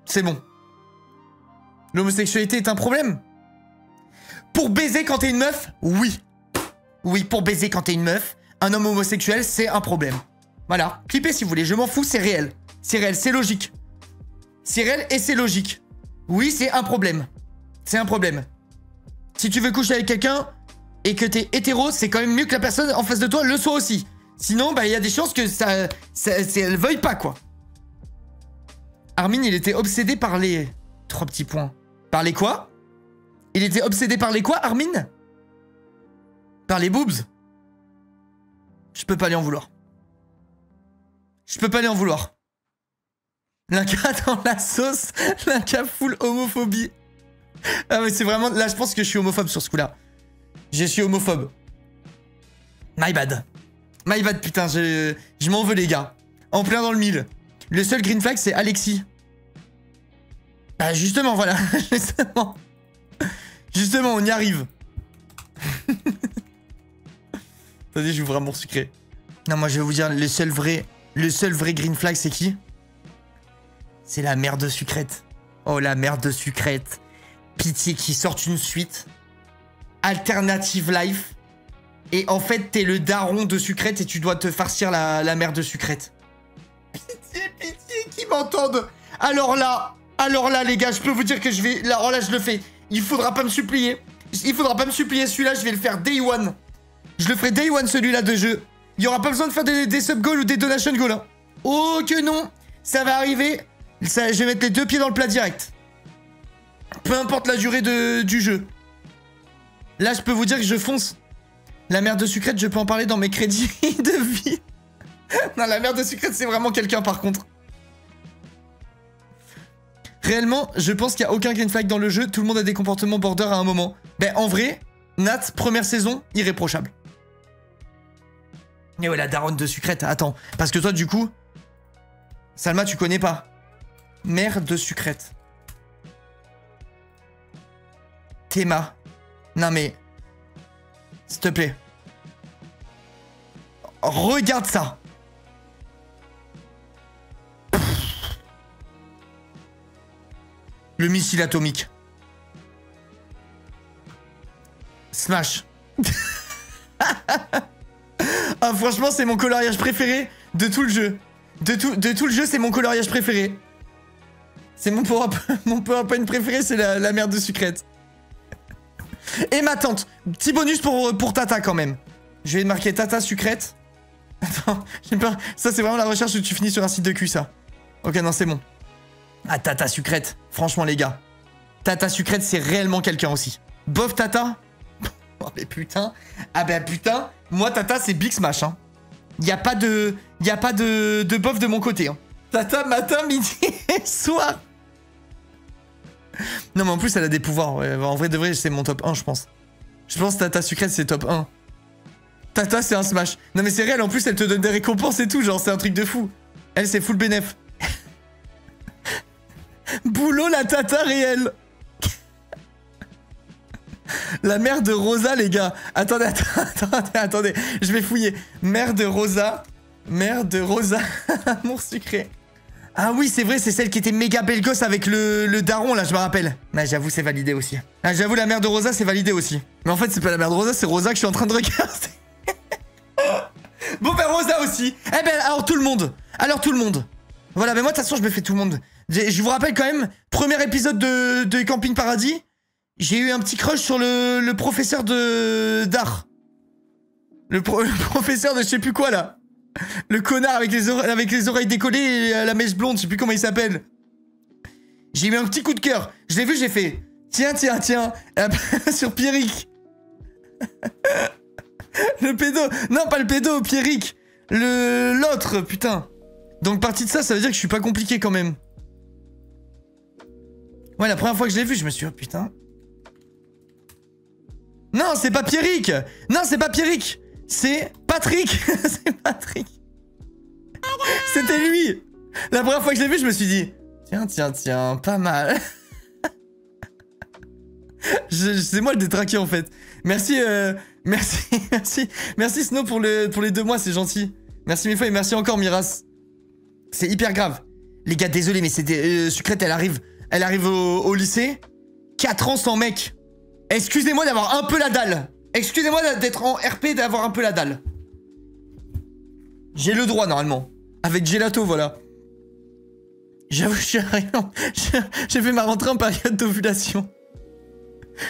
C'est bon. L'homosexualité est un problème? Pour baiser quand t'es une meuf? Oui. Oui, pour baiser quand t'es une meuf, un homme homosexuel c'est un problème. Voilà, clippez si vous voulez, je m'en fous, c'est réel. C'est réel, c'est logique. C'est réel et c'est logique. Oui, c'est un problème. C'est un problème. Si tu veux coucher avec quelqu'un et que t'es hétéro, c'est quand même mieux que la personne en face de toi le soit aussi. Sinon, bah, il y a des chances que elle veuille pas, quoi. Armin, il était obsédé par les... 3 petits points. Par les quoi? Il était obsédé par les quoi, Armin? Par les boobs? Je peux pas lui en vouloir. Je peux pas lui en vouloir. L'inca dans la sauce. L'inca full homophobie. Ah mais c'est vraiment... Là, je pense que je suis homophobe sur ce coup-là. Je suis homophobe. My bad. My bad, putain, je m'en veux, les gars. En plein dans le mille. Le seul green flag, c'est Alexis. Bah, justement, voilà. Justement, on y arrive. Attendez, je vous un bon sucré. Non, moi, je vais vous dire, le seul vrai green flag, c'est qui? C'est la merde sucrète. Oh, la merde sucrète. Pitié qui sorte une suite. Alternative Life. Et en fait, t'es le daron de sucrète et tu dois te farcir la merde sucrète. Pitié, qui m'entendent. Alors là, les gars, je peux vous dire que je vais... Là, oh là, je le fais. Il faudra pas me supplier. Celui-là, je vais le faire day one. Je le ferai day one, celui-là, de jeu. Il y aura pas besoin de faire des sub-goals ou des donation goals. Hein. Oh que non. Ça va arriver. Ça, je vais mettre les 2 pieds dans le plat direct. Peu importe la durée du jeu. Là, je peux vous dire que je fonce. La merde sucrète, je peux en parler dans mes crédits de vie. Non, la merde sucrète, c'est vraiment quelqu'un, par contre. Réellement, je pense qu'il n'y a aucun green flag dans le jeu. Tout le monde a des comportements border à un moment. Ben, en vrai, Nat, première saison, irréprochable. Mais ouais, la daronne de sucrète, attends. Parce que toi, du coup... Salma, tu connais pas. Mère de sucrète. Théma. Non mais... S'il te plaît. Regarde ça. Le missile atomique. Smash. Ah franchement c'est mon coloriage préféré de tout le jeu. De tout le jeu c'est mon coloriage préféré. C'est mon PowerPoint préféré, c'est la merde de sucrète. Et ma tante. Petit bonus pour Tata quand même. Je vais marquer Tata sucrète. Attends, j'ai peur. Ça c'est vraiment la recherche où tu finis sur un site de cul ça. Ok non c'est bon. Ah Tata sucrète. Franchement les gars. Tata sucrète c'est réellement quelqu'un aussi. Bof Tata. Oh mais putain. Ah bah putain. Moi Tata c'est Big Smash hein. Y'a pas de bof de mon côté hein. Tata matin, midi et soir. Non mais en plus elle a des pouvoirs. Ouais, en vrai de vrai c'est mon top 1 je pense. Je pense Tata sucrète c'est top 1. Tata c'est un smash. Non mais c'est réel en plus elle te donne des récompenses et tout. Genre c'est un truc de fou. Elle c'est full bénéf. Boulot la Tata réelle. La mère de Rosa les gars. Attendez. Je vais fouiller. Mère de Rosa. Amour sucré. Ah oui, c'est vrai, c'est celle qui était méga belle gosse avec le daron, là, je me rappelle. Mais j'avoue, c'est validé aussi. Ah, j'avoue, la mère de Rosa, c'est validé aussi. Mais en fait, c'est pas la mère de Rosa, c'est Rosa que je suis en train de regarder. Bon, ben Rosa aussi. Eh ben, alors tout le monde. Voilà, ben moi, de toute façon, je me fais tout le monde. Je vous rappelle quand même, premier épisode de Camping Paradis, j'ai eu un petit crush sur le professeur d'art. Le professeur de je sais plus quoi, là. Le connard avec les oreilles décollées et la mèche blonde, je sais plus comment il s'appelle. J'ai eu un petit coup de cœur. Je l'ai vu, j'ai fait... Tiens. Sur Pierrick. Le pédo. Non, pas le pédo, Pierrick. L'autre, putain. Donc, partie de ça, ça veut dire que je suis pas compliqué quand même. Ouais, la première fois que je l'ai vu, je me suis dit, oh putain. Non, c'est pas Pierrick. C'est Patrick. C'est Patrick. C'était lui. La première fois que je l'ai vu, je me suis dit... Tiens, pas mal. C'est moi le détraqué en fait. Merci Snow pour les 2 mois, c'est gentil. Merci mille fois et merci encore Miras. C'est hyper grave. Les gars, désolé, mais c'était... Sucrète, elle arrive au lycée. 4 ans sans mec. Excusez-moi d'avoir un peu la dalle. Excusez-moi d'être en RP, d'avoir un peu la dalle. J'ai le droit, normalement. Avec Gelato, voilà. J'avoue, j'ai fait ma rentrée en période d'ovulation.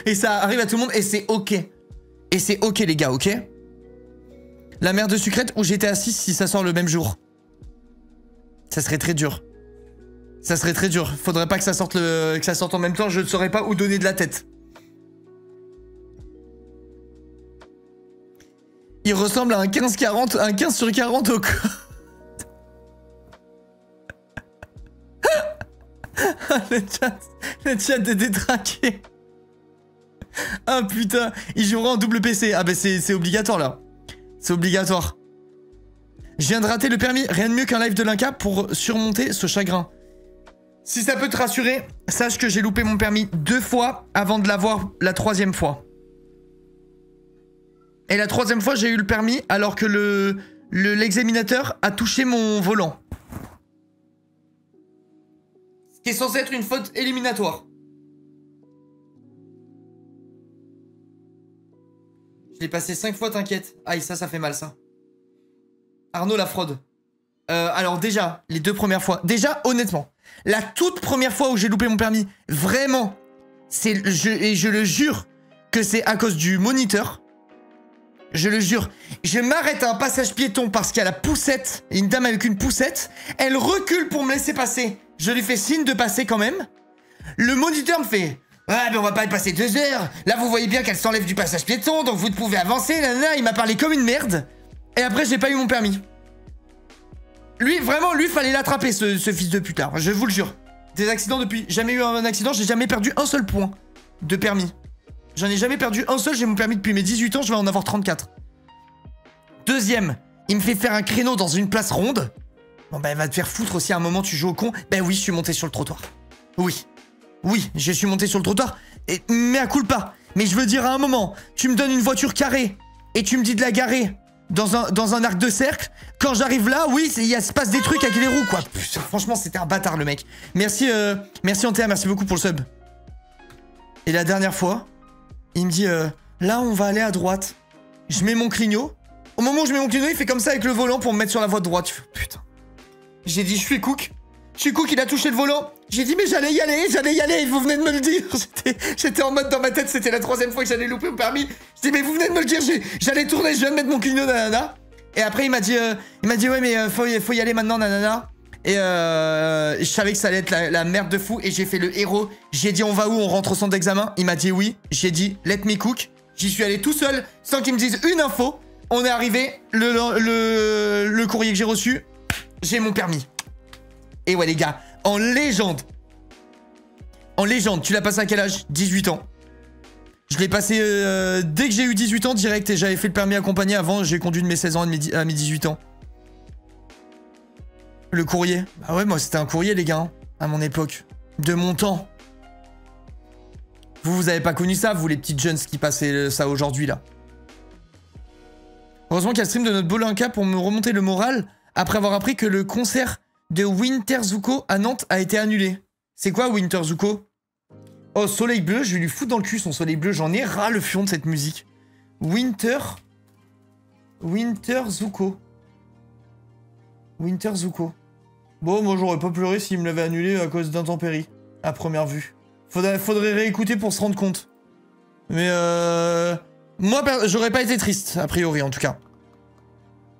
Et ça arrive à tout le monde, et c'est ok. Et c'est ok, les gars, ok? La mère de sucrète ou GTA 6 si ça sort le même jour. Ça serait très dur. Ça serait très dur. Faudrait pas que ça sorte, en même temps. Je ne saurais pas où donner de la tête. Il ressemble à un 15-40, un 15 sur 40 au code. le chat est détraqué. Ah putain, il jouera en double PC. Ah bah c'est obligatoire là. C'est obligatoire. Je viens de rater le permis. Rien de mieux qu'un live de Linka pour surmonter ce chagrin. Si ça peut te rassurer, sache que j'ai loupé mon permis 2 fois avant de l'avoir la 3e fois. Et la 3e fois, j'ai eu le permis alors que l'examinateur a touché mon volant. Ce qui est censé être une faute éliminatoire. Je l'ai passé 5 fois, t'inquiète. Aïe, ça fait mal, ça. Arnaud, la fraude. Alors déjà, les 2 premières fois. Déjà, honnêtement, la toute première fois où j'ai loupé mon permis, vraiment, et je le jure que c'est à cause du moniteur. Je le jure. Je m'arrête à un passage piéton parce qu'il y a la poussette, une dame avec une poussette. Elle recule pour me laisser passer. Je lui fais signe de passer quand même. Le moniteur me fait... Ah, mais on va pas y passer 2 heures. Là, vous voyez bien qu'elle s'enlève du passage piéton, donc vous pouvez avancer. Nanana. Il m'a parlé comme une merde. Et après, j'ai pas eu mon permis. Lui, vraiment, lui, fallait l'attraper, ce fils de putain. Je vous le jure. Des accidents depuis... Jamais eu un accident, j'ai jamais perdu un seul point de permis. J'en ai jamais perdu un seul, j'ai mon permis depuis mes 18 ans, je vais en avoir 34. Deuxième, il me fait faire un créneau dans une place ronde. Bon bah, il va te faire foutre aussi à un moment, tu joues au con. Ben oui, je suis monté sur le trottoir. Oui. Oui, je suis monté sur le trottoir. Mais à culpa. Mais je veux dire, à un moment, tu me donnes une voiture carrée et tu me dis de la garer dans un arc de cercle. Quand j'arrive là, oui, il se passe des trucs avec les roues, quoi. Putain, franchement, c'était un bâtard, le mec. Merci, merci Antea, merci beaucoup pour le sub. Et la dernière fois... Il me dit, là, on va aller à droite. Je mets mon clignot. Au moment où je mets mon clignot, il fait comme ça avec le volant pour me mettre sur la voie de droite. Putain. J'ai dit, je suis Cook. Je suis Cook, il a touché le volant. J'ai dit, mais j'allais y aller, vous venez de me le dire. J'étais en mode dans ma tête, c'était la 3e fois que j'allais louper au permis. Je dis, mais vous venez de me le dire, j'allais tourner, je viens de mettre mon clignot, nanana. Et après, il m'a dit, ouais, mais faut y aller maintenant, nanana. Et je savais que ça allait être la merde de fou. Et j'ai fait le héros. J'ai dit on va où? On rentre au centre d'examen. Il m'a dit oui. J'ai dit let me cook. J'y suis allé tout seul sans qu'il me dise une info. On est arrivé. Le courrier que j'ai reçu, j'ai mon permis. Et ouais les gars, en légende. En légende, tu l'as passé à quel âge? 18 ans. Je l'ai passé dès que j'ai eu 18 ans direct. Et j'avais fait le permis accompagné avant. J'ai conduit de mes 16 ans à mes 18 ans. Le courrier. Bah ouais, moi c'était un courrier les gars, à mon époque. De mon temps. Vous avez pas connu ça, vous les petites jeunes qui passaient ça aujourd'hui là. Heureusement qu'il y a le stream de notre beau Linka pour me remonter le moral après avoir appris que le concert de Winter Zuko à Nantes a été annulé. C'est quoi Winter Zuko? Oh, Soleil Bleu, je vais lui foutre dans le cul son Soleil Bleu, j'en ai ras le fion de cette musique. Winter Zuko. Winter Zuko. Bon, moi j'aurais pas pleuré s'il me l'avait annulé à cause d'intempéries, à première vue. Faudrait réécouter pour se rendre compte. Mais moi, j'aurais pas été triste, a priori, en tout cas.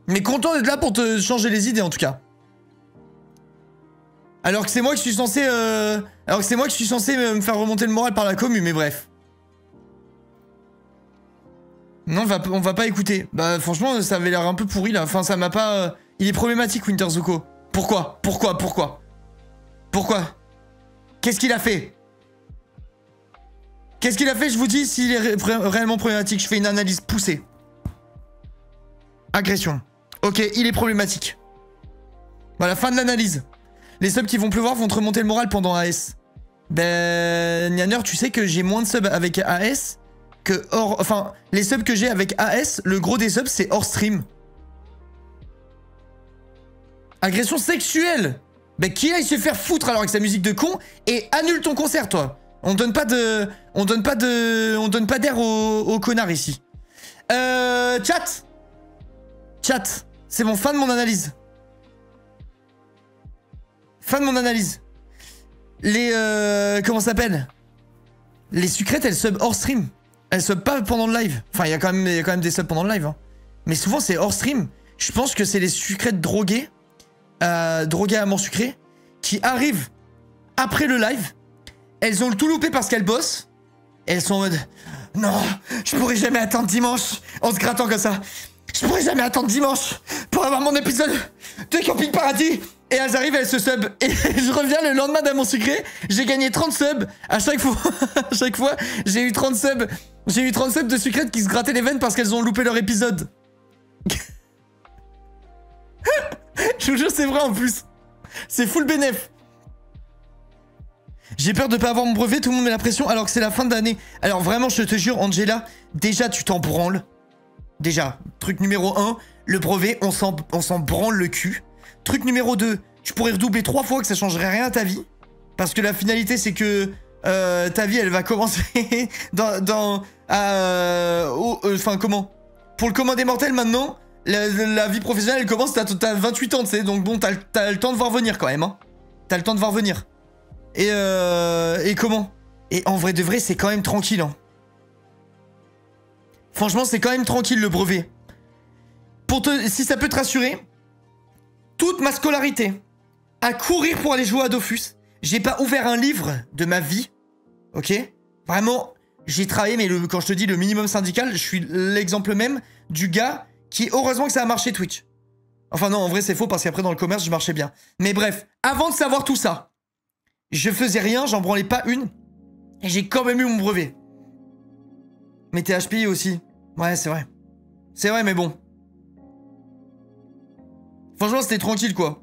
Mais content d'être là pour te changer les idées, en tout cas. Alors que c'est moi qui suis censé... me faire remonter le moral par la commu, mais bref. Non, on va pas écouter. Bah, franchement, ça avait l'air un peu pourri, là. Enfin, ça m'a pas... Il est problématique, Winter Zuko. Pourquoi? Qu'est-ce qu'il a fait? Qu'est-ce qu'il a fait, je vous dis, s'il est réellement problématique. Je fais une analyse poussée. Agression. Ok, il est problématique. Voilà, fin de l'analyse. Les subs qui vont pleuvoir vont te remonter le moral pendant AS. Ben, Nianer, tu sais que j'ai moins de subs avec AS que hors... Enfin, les subs que j'ai avec AS, le gros des subs, c'est hors stream. Agression sexuelle. Ben, qui aille se faire foutre alors avec sa musique de con et annule ton concert, toi. On donne pas d'air aux connards ici. Chat. C'est bon, fin de mon analyse. Comment ça s'appelle? Les sucrètes, elles sub hors stream. Elles sub pas pendant le live. Enfin, il y a quand même des subs pendant le live. Hein. Mais souvent, c'est hors stream. Je pense que c'est les sucrètes droguées à mort sucrée qui arrivent après le live, elles ont tout loupé parce qu'elles bossent. Et elles sont en mode non, je pourrais jamais attendre dimanche en se grattant comme ça. Je pourrais jamais attendre dimanche pour avoir mon épisode de Camping Paradis. Et elles arrivent, elles se sub. Et je reviens le lendemain d'un mon secret. J'ai gagné 30 subs. À chaque fois, j'ai eu 30 subs. J'ai eu 30 subs de secrètes qui se grattaient les veines parce qu'elles ont loupé leur épisode. Je vous jure, c'est vrai en plus. C'est full bénéf. J'ai peur de pas avoir mon brevet, tout le monde met la pression alors que c'est la fin d'année. Alors vraiment, je te jure, Angela, déjà tu t'en branles. Déjà, truc numéro 1, le brevet, on s'en branle le cul. Truc numéro 2, tu pourrais redoubler 3 fois que ça changerait rien à ta vie. Parce que la finalité, c'est que ta vie, elle va commencer enfin, comment? Pour le commun des mortels, maintenant, la vie professionnelle, elle commence, t'as 28 ans, tu sais. Donc bon, t'as le temps de voir venir quand même, hein. T'as le temps de voir venir. Et comment? Et en vrai de vrai, c'est quand même tranquille, hein. Franchement, c'est quand même tranquille, le brevet. Si ça peut te rassurer, toute ma scolarité, à courir pour aller jouer à Dofus, j'ai pas ouvert un livre de ma vie, ok? Vraiment, j'ai travaillé, mais quand je te dis le minimum syndical, je suis l'exemple même du gars qui, heureusement que ça a marché Twitch. Enfin non, en vrai, c'est faux, parce qu'après, dans le commerce, je marchais bien. Mais bref, avant de savoir tout ça, je faisais rien, j'en branlais pas une, et j'ai quand même eu mon brevet. Mais t'es HPI aussi. Ouais, c'est vrai. C'est vrai, mais bon. Franchement, c'était tranquille, quoi.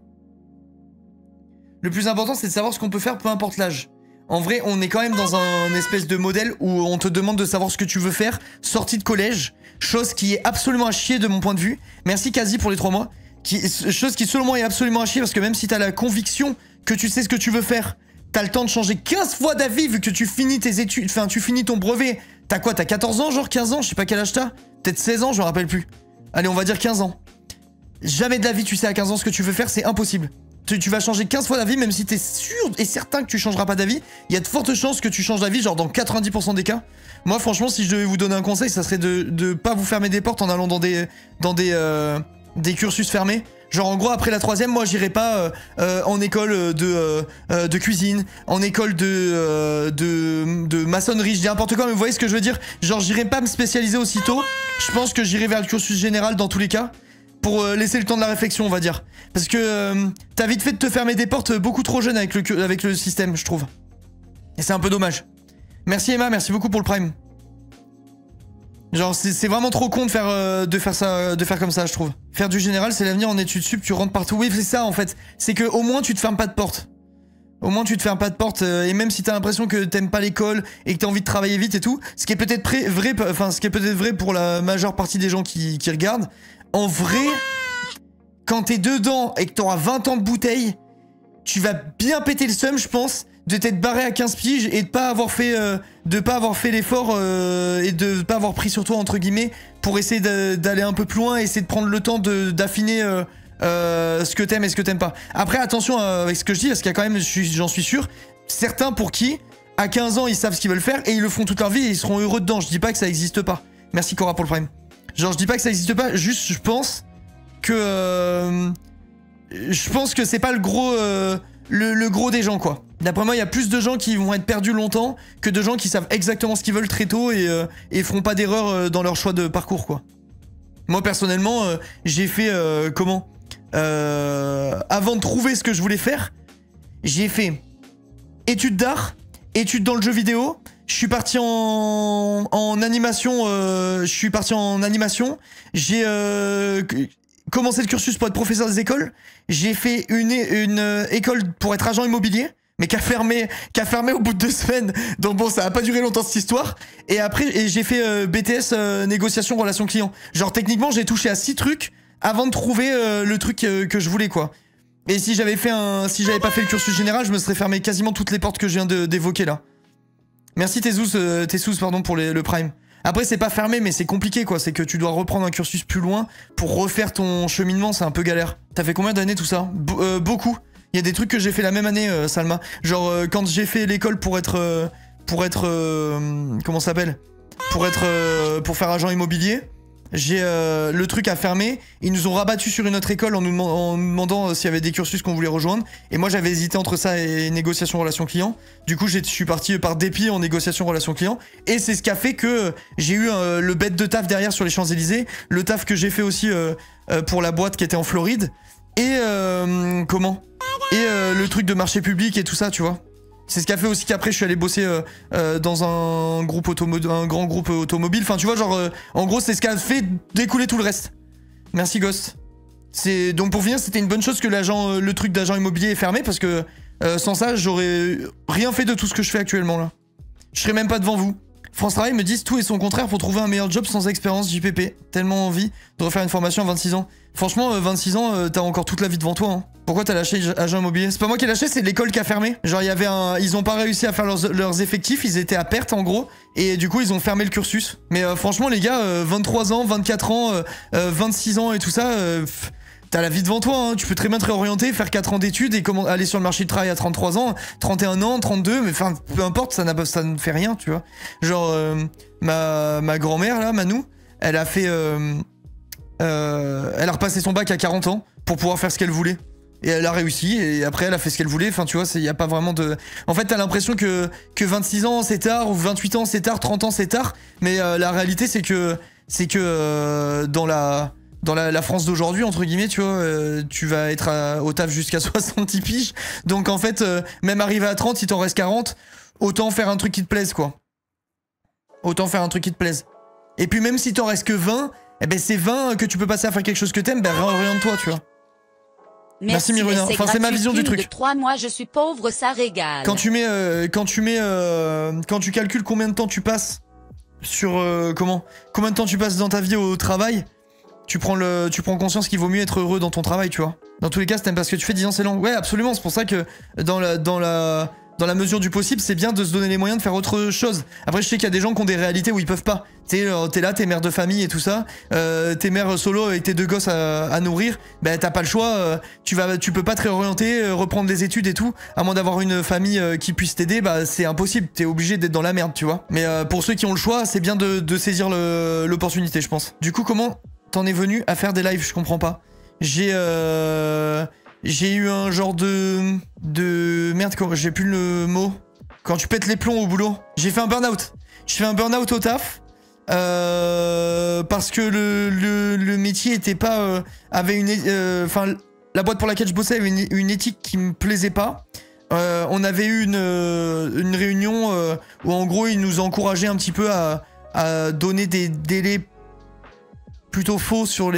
Le plus important, c'est de savoir ce qu'on peut faire, peu importe l'âge. En vrai, on est quand même dans un espèce de modèle où on te demande de savoir ce que tu veux faire, sortie de collège, chose qui est absolument à chier de mon point de vue. Merci Kazi pour les 3 mois. Chose qui, selon moi, est absolument à chier, parce que même si t'as la conviction que tu sais ce que tu veux faire, t'as le temps de changer 15 fois d'avis vu que tu finis tes études, enfin tu finis ton brevet. T'as quoi? T'as 14 ans, genre 15 ans? Je sais pas quel âge t'as. Peut-être 16 ans, je me rappelle plus. Allez, on va dire 15 ans. Jamais de la vie tu sais à 15 ans ce que tu veux faire, c'est impossible. Tu vas changer 15 fois d'avis, même si t'es sûr et certain que tu changeras pas d'avis. Il y a de fortes chances que tu changes d'avis, genre dans 90% des cas. Moi, franchement, si je devais vous donner un conseil, ça serait de pas vous fermer des portes en allant dans des cursus fermés. Genre en gros après la 3ème, moi j'irai pas en école de cuisine, en école de maçonnerie, je dis n'importe quoi, mais vous voyez ce que je veux dire? Genre j'irai pas me spécialiser aussitôt, je pense que j'irai vers le cursus général dans tous les cas, pour laisser le temps de la réflexion on va dire. Parce que t'as vite fait de te fermer des portes beaucoup trop jeune avec le système, je trouve. Et c'est un peu dommage. Merci Emma, merci beaucoup pour le prime. Genre c'est vraiment trop con de faire comme ça, je trouve. Faire du général, c'est l'avenir en études sup, tu rentres partout. Oui, c'est ça en fait. C'est que au moins tu te fermes pas de porte. Au moins tu te fermes pas de porte et même si t'as l'impression que t'aimes pas l'école et que t'as envie de travailler vite et tout, ce qui est peut-être vrai pour la majeure partie des gens qui regardent. En vrai, quand t'es dedans et que t'auras 20 ans de bouteille, tu vas bien péter le seum, je pense, de t'être barré à 15 piges et de pas avoir fait l'effort et de pas avoir pris sur toi entre guillemets pour essayer d'aller un peu plus loin et essayer de prendre le temps d'affiner ce que t'aimes et ce que t'aimes pas. Après attention avec ce que je dis parce qu'il y a quand même, j'en suis sûr, certains pour qui à 15 ans ils savent ce qu'ils veulent faire et ils le font toute leur vie et ils seront heureux dedans. Je dis pas que ça existe pas. Merci Cora pour le prime. Genre je dis pas que ça existe pas, juste je pense que c'est pas le gros le gros des gens quoi. D'après moi, il y a plus de gens qui vont être perdus longtemps que de gens qui savent exactement ce qu'ils veulent très tôt et feront pas d'erreur dans leur choix de parcours, quoi. Moi, personnellement, j'ai fait... avant de trouver ce que je voulais faire, j'ai fait études d'art, études dans le jeu vidéo, je suis parti en animation, j'ai commencé le cursus pour être professeur des écoles, j'ai fait une école pour être agent immobilier, mais qui a fermé au bout de 2 semaines. Donc bon, ça a pas duré longtemps cette histoire. Et après, j'ai fait BTS négociation relation client. Genre techniquement, j'ai touché à 6 trucs avant de trouver le truc que je voulais quoi. Et si j'avais pas fait le cursus général, je me serais fermé quasiment toutes les portes que je viens d'évoquer là. Merci Tessous pardon pour le prime. Après c'est pas fermé mais c'est compliqué quoi, c'est que tu dois reprendre un cursus plus loin pour refaire ton cheminement, c'est un peu galère. T'as fait combien d'années tout ça? Beaucoup. Il y a des trucs que j'ai fait la même année, Salma. Genre, quand j'ai fait l'école pour faire agent immobilier, le truc a fermé. Ils nous ont rabattu sur une autre école en nous demandant s'il y avait des cursus qu'on voulait rejoindre. Et moi j'avais hésité entre ça et négociation relation client. Du coup je suis parti par dépit en négociation relation client. Et c'est ce qui a fait que j'ai eu le bête de taf derrière sur les Champs-Élysées. Le taf que j'ai fait aussi pour la boîte qui était en Floride. Et le truc de marché public et tout ça, tu vois. C'est ce qui a fait aussi qu'après je suis allé bosser dans un grand groupe automobile. Enfin tu vois genre en gros c'est ce qui a fait découler tout le reste. Merci Ghost. Donc pour finir c'était une bonne chose que le truc d'agent immobilier est fermé parce que sans ça j'aurais rien fait de tout ce que je fais actuellement là. Je serais même pas devant vous. France Travail me disent tout et son contraire pour trouver un meilleur job sans expérience JPP. Tellement envie de refaire une formation à 26 ans. Franchement 26 ans t'as encore toute la vie devant toi hein. Pourquoi t'as lâché agent immobilier? C'est pas moi qui ai lâché, c'est l'école qui a fermé. Genre ils ont pas réussi à faire leurs effectifs, ils étaient à perte en gros. Et du coup ils ont fermé le cursus. Mais franchement les gars, 23 ans, 24 ans, 26 ans et tout ça, t'as la vie devant toi hein. Tu peux très bien te réorienter, faire 4 ans d'études et aller sur le marché du travail à 33 ans, 31 ans, 32, mais enfin peu importe, ça ne fait rien tu vois. Genre ma grand-mère là, Manou, elle a fait... elle a repassé son bac à 40 ans pour pouvoir faire ce qu'elle voulait. Et elle a réussi, et après elle a fait ce qu'elle voulait, enfin tu vois, il y a pas vraiment de... En fait t'as l'impression que 26 ans c'est tard, ou 28 ans c'est tard, 30 ans c'est tard, mais la réalité c'est que dans la France d'aujourd'hui, entre guillemets, tu vois, tu vas être au taf jusqu'à 70 piges, donc en fait, même arrivé à 30, il t'en reste 40, autant faire un truc qui te plaise, quoi. Autant faire un truc qui te plaise. Et puis même si t'en reste que 20, eh ben c'est 20 que tu peux passer à faire quelque chose que t'aimes, ben réoriente-toi, tu vois. Merci Miruna. Enfin c'est ma vision du truc. 3 mois je suis pauvre, ça régale. Quand tu calcules combien de temps tu passes sur combien de temps tu passes dans ta vie au travail, tu prends conscience qu'il vaut mieux être heureux dans ton travail, tu vois. Dans tous les cas, si t'aimes pas ce que tu fais, 10 ans c'est long. Ouais, absolument. C'est pour ça que dans la mesure du possible, c'est bien de se donner les moyens de faire autre chose. Après, je sais qu'il y a des gens qui ont des réalités où ils peuvent pas. T'es là, t'es mère de famille et tout ça, t'es mère solo avec tes 2 gosses à nourrir, bah t'as pas le choix, tu peux pas te réorienter, reprendre des études et tout, à moins d'avoir une famille qui puisse t'aider, bah c'est impossible, t'es obligé d'être dans la merde, tu vois. Mais pour ceux qui ont le choix, c'est bien de saisir l'opportunité, je pense. Du coup, comment t'en es venu à faire des lives? Je comprends pas. J'ai eu un genre de merde, j'ai plus le mot. Quand tu pètes les plombs au boulot. J'ai fait un burn-out. J'ai fait un burn-out au taf. Parce que le métier était pas... avait une... Enfin, la boîte pour laquelle je bossais avait une éthique qui me plaisait pas. On avait eu une réunion où en gros ils nous encourageaient un petit peu à donner des délais plutôt faux sur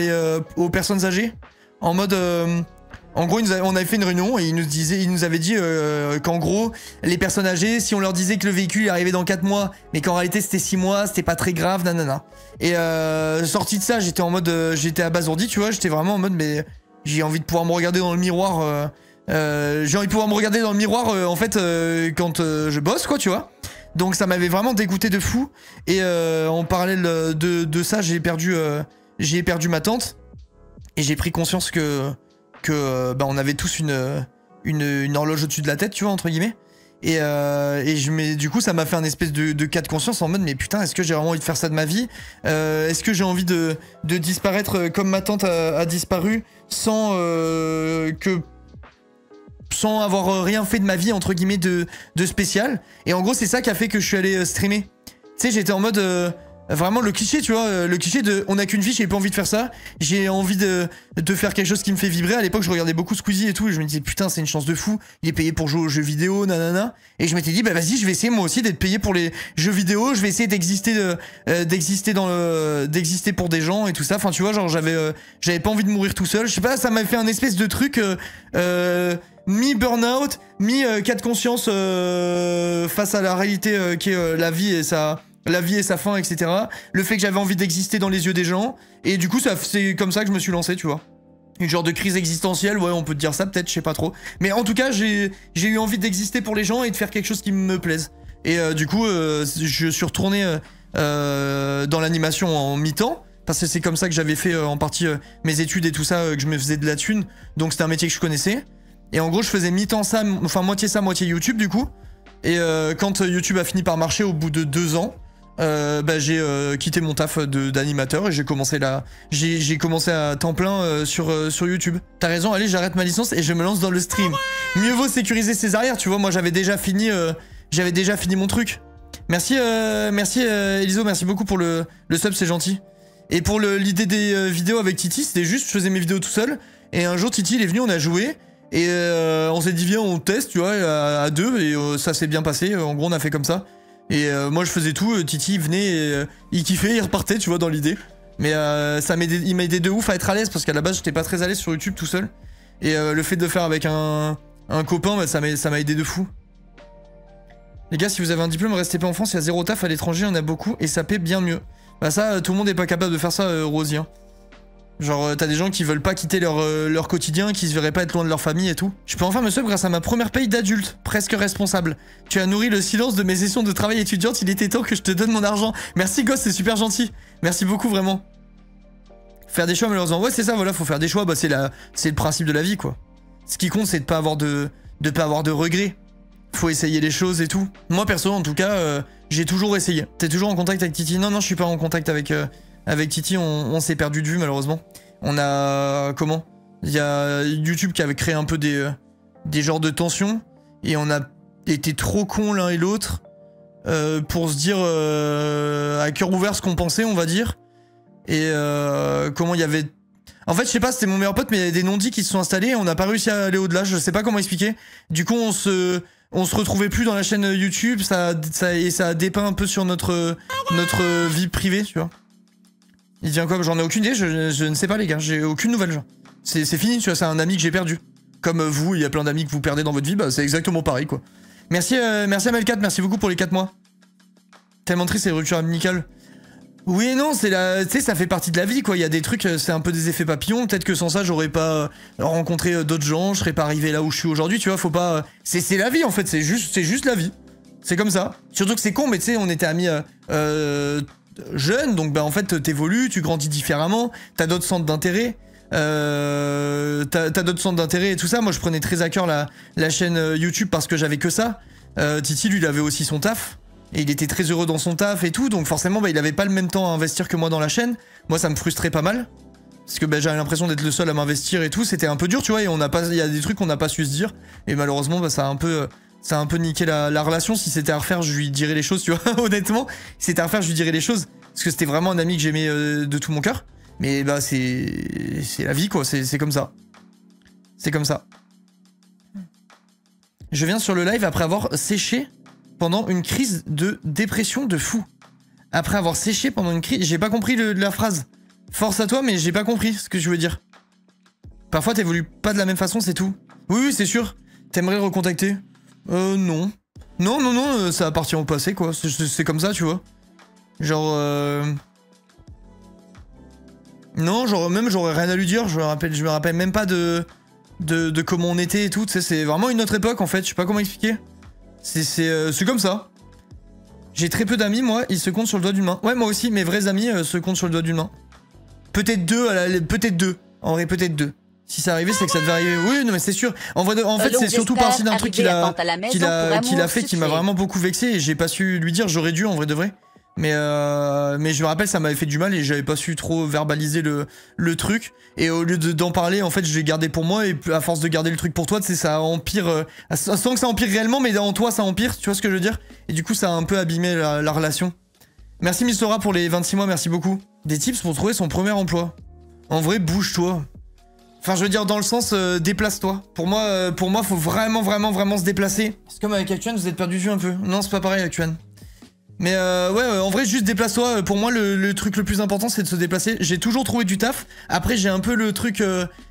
aux personnes âgées. En mode... En gros, on avait fait une réunion et ils nous avaient dit qu'en gros, les personnes âgées, si on leur disait que le véhicule arrivait dans 4 mois, mais qu'en réalité c'était 6 mois, c'était pas très grave, nanana. Et sorti de ça, j'étais en mode, j'étais abasourdi, tu vois, j'étais vraiment en mode, mais j'ai envie de pouvoir me regarder dans le miroir, en fait, quand je bosse, quoi, tu vois. Donc ça m'avait vraiment dégoûté de fou. Et en parallèle de ça, j'ai perdu ma tante et j'ai pris conscience que on avait tous une horloge au-dessus de la tête, tu vois, entre guillemets. Et du coup ça m'a fait un espèce de cas de conscience en mode mais putain, est-ce que j'ai vraiment envie de faire ça de ma vie, est-ce que j'ai envie de disparaître comme ma tante a disparu sans avoir rien fait de ma vie entre guillemets de spécial. Et en gros c'est ça qui a fait que je suis allé streamer. Tu sais, j'étais en mode vraiment le cliché, tu vois, le cliché de on a qu'une vie, j'ai pas envie de faire ça, j'ai envie de faire quelque chose qui me fait vibrer. À l'époque je regardais beaucoup Squeezie et tout et je me disais putain c'est une chance de fou, il est payé pour jouer aux jeux vidéo, nanana. Et je m'étais dit bah vas-y je vais essayer moi aussi d'être payé pour les jeux vidéo, je vais essayer d'exister pour des gens et tout ça. Enfin tu vois, genre j'avais pas envie de mourir tout seul, je sais pas, ça m'a fait un espèce de truc mi-burnout, mi-cas de conscience face à la réalité qui est la vie et sa fin, etc. Le fait que j'avais envie d'exister dans les yeux des gens. Et du coup, c'est comme ça que je me suis lancé, tu vois. Une genre de crise existentielle, ouais, on peut te dire ça, peut-être, je sais pas trop. Mais en tout cas, j'ai eu envie d'exister pour les gens et de faire quelque chose qui me plaise. Et du coup, je suis retourné dans l'animation en mi-temps. Parce que c'est comme ça que j'avais fait en partie mes études et tout ça, que je me faisais de la thune. Donc c'était un métier que je connaissais. Et en gros, je faisais mi-temps ça, enfin moitié ça, moitié YouTube, du coup. Et quand YouTube a fini par marcher au bout de 2 ans, j'ai quitté mon taf d'animateur et j'ai commencé à temps plein sur YouTube. T'as raison, allez, j'arrête ma licence et je me lance dans le stream. Mieux vaut sécuriser ses arrières, tu vois, moi j'avais déjà fini mon truc. Merci Eliso, merci beaucoup pour le sub, c'est gentil. Et pour l'idée des vidéos avec Titi, c'était juste, je faisais mes vidéos tout seul, et un jour Titi il est venu, on a joué, et on s'est dit viens on teste, tu vois, à deux, et ça s'est bien passé, en gros on a fait comme ça. Et moi je faisais tout, Titi il venait, et, il kiffait, il repartait, tu vois, dans l'idée. Mais il m'a aidé de ouf à être à l'aise, parce qu'à la base j'étais pas très à l'aise sur YouTube tout seul. Et le fait de le faire avec un copain, bah, ça m'a aidé de fou. Les gars, si vous avez un diplôme, restez pas en France, il y a zéro taf, à l'étranger, il y en a beaucoup, et ça paie bien mieux. Bah ça, tout le monde est pas capable de faire ça, Rosie. Hein. Genre, t'as des gens qui veulent pas quitter leur quotidien, qui se verraient pas être loin de leur famille et tout. Je peux enfin me sub grâce à ma première paye d'adulte, presque responsable. Tu as nourri le silence de mes sessions de travail étudiante, il était temps que je te donne mon argent. Merci Gosse, c'est super gentil. Merci beaucoup, vraiment. Faire des choix, malheureusement. Ouais, c'est ça, voilà, faut faire des choix, bah c'est le principe de la vie, quoi. Ce qui compte, c'est de pas avoir de regrets. Faut essayer les choses et tout. Moi, perso, en tout cas, j'ai toujours essayé. T'es toujours en contact avec Titi? Non, je suis pas en contact avec Titi, on s'est perdu de vue, malheureusement. On a... Comment? Il y a YouTube qui avait créé un peu des genres de tensions, et on a été trop cons l'un et l'autre pour se dire à cœur ouvert ce qu'on pensait, on va dire. Et comment il y avait... En fait, je sais pas, c'était mon meilleur pote, mais il y avait des non-dits qui se sont installés et on n'a pas réussi à aller au-delà, je sais pas comment expliquer. Du coup, on se retrouvait plus dans la chaîne YouTube, ça a dépeint un peu sur notre vie privée, tu vois. Il vient quoi? J'en ai aucune idée, je ne sais pas les gars, j'ai aucune nouvelle, genre. C'est fini, tu vois, c'est un ami que j'ai perdu. Comme vous, il y a plein d'amis que vous perdez dans votre vie, bah c'est exactement pareil, quoi. Merci à Mel4, merci beaucoup pour les 4 mois. Tellement triste, c'est rupture amicale. Oui et non, tu sais, ça fait partie de la vie, quoi. Il y a des trucs, c'est un peu des effets papillons. Peut-être que sans ça, j'aurais pas rencontré d'autres gens, je serais pas arrivé là où je suis aujourd'hui, tu vois. Faut pas. C'est la vie en fait, c'est juste la vie. C'est comme ça. Surtout que c'est con, mais tu sais, on était amis jeunes, donc bah en fait, t'évolues, tu grandis différemment, t'as d'autres centres d'intérêt. T'as d'autres centres d'intérêt et tout ça. Moi, je prenais très à cœur la chaîne YouTube parce que j'avais que ça. Titi, lui, il avait aussi son taf. Et il était très heureux dans son taf et tout, donc forcément bah, il avait pas le même temps à investir que moi dans la chaîne. Moi ça me frustrait pas mal, parce que bah, j'avais l'impression d'être le seul à m'investir et tout, c'était un peu dur tu vois, et il y a des trucs qu'on n'a pas su se dire, et malheureusement bah, ça a un peu niqué la relation. Si c'était à refaire je lui dirais les choses, tu vois, honnêtement, si c'était à refaire je lui dirais les choses, parce que c'était vraiment un ami que j'aimais de tout mon cœur, mais bah c'est la vie quoi, c'est comme ça. C'est comme ça. Je viens sur le live après avoir séché pendant une crise de dépression de fou. Après avoir séché pendant une crise... J'ai pas compris la phrase. Force à toi, mais j'ai pas compris ce que je veux dire. Parfois, t'évolues pas de la même façon, c'est tout. Oui, c'est sûr. T'aimerais recontacter? Non. Non, ça appartient au passé, quoi. C'est comme ça, tu vois. Genre... Non, genre, même j'aurais rien à lui dire. Je me rappelle même pas de comment on était et tout. Tu sais, c'est vraiment une autre époque, en fait. Je sais pas comment expliquer. C'est comme ça. J'ai très peu d'amis, moi, ils se comptent sur le doigt d'une main. Ouais, moi aussi, mes vrais amis se comptent sur le doigt d'une main. Peut-être deux, peut-être deux. En vrai, peut-être deux. Si ça arrivait, c'est que ça devait arriver. Oui, non, mais c'est sûr. En fait, c'est surtout parti d'un truc qu'il a fait qui m'a vraiment beaucoup vexé et j'ai pas su lui dire, j'aurais dû, en vrai de vrai. Mais je me rappelle, ça m'avait fait du mal et j'avais pas su trop verbaliser le truc. Et au lieu d'en parler, en fait, je l'ai gardé pour moi. Et à force de garder le truc pour toi, tu sais, ça empire. Sans que ça empire réellement, mais en toi, ça empire. Tu vois ce que je veux dire? Et du coup, ça a un peu abîmé la relation. Merci Mistora pour les 26 mois, merci beaucoup. Des tips pour trouver son premier emploi. En vrai, bouge-toi. Enfin, je veux dire, dans le sens, déplace-toi. Pour moi, faut vraiment se déplacer. C'est comme avec Actuan, vous êtes perdu de vue un peu. Non, c'est pas pareil, Actuan. Mais ouais, en vrai, juste déplace-toi. Pour moi, le truc le plus important, c'est de se déplacer. J'ai toujours trouvé du taf. Après, j'ai un peu le truc...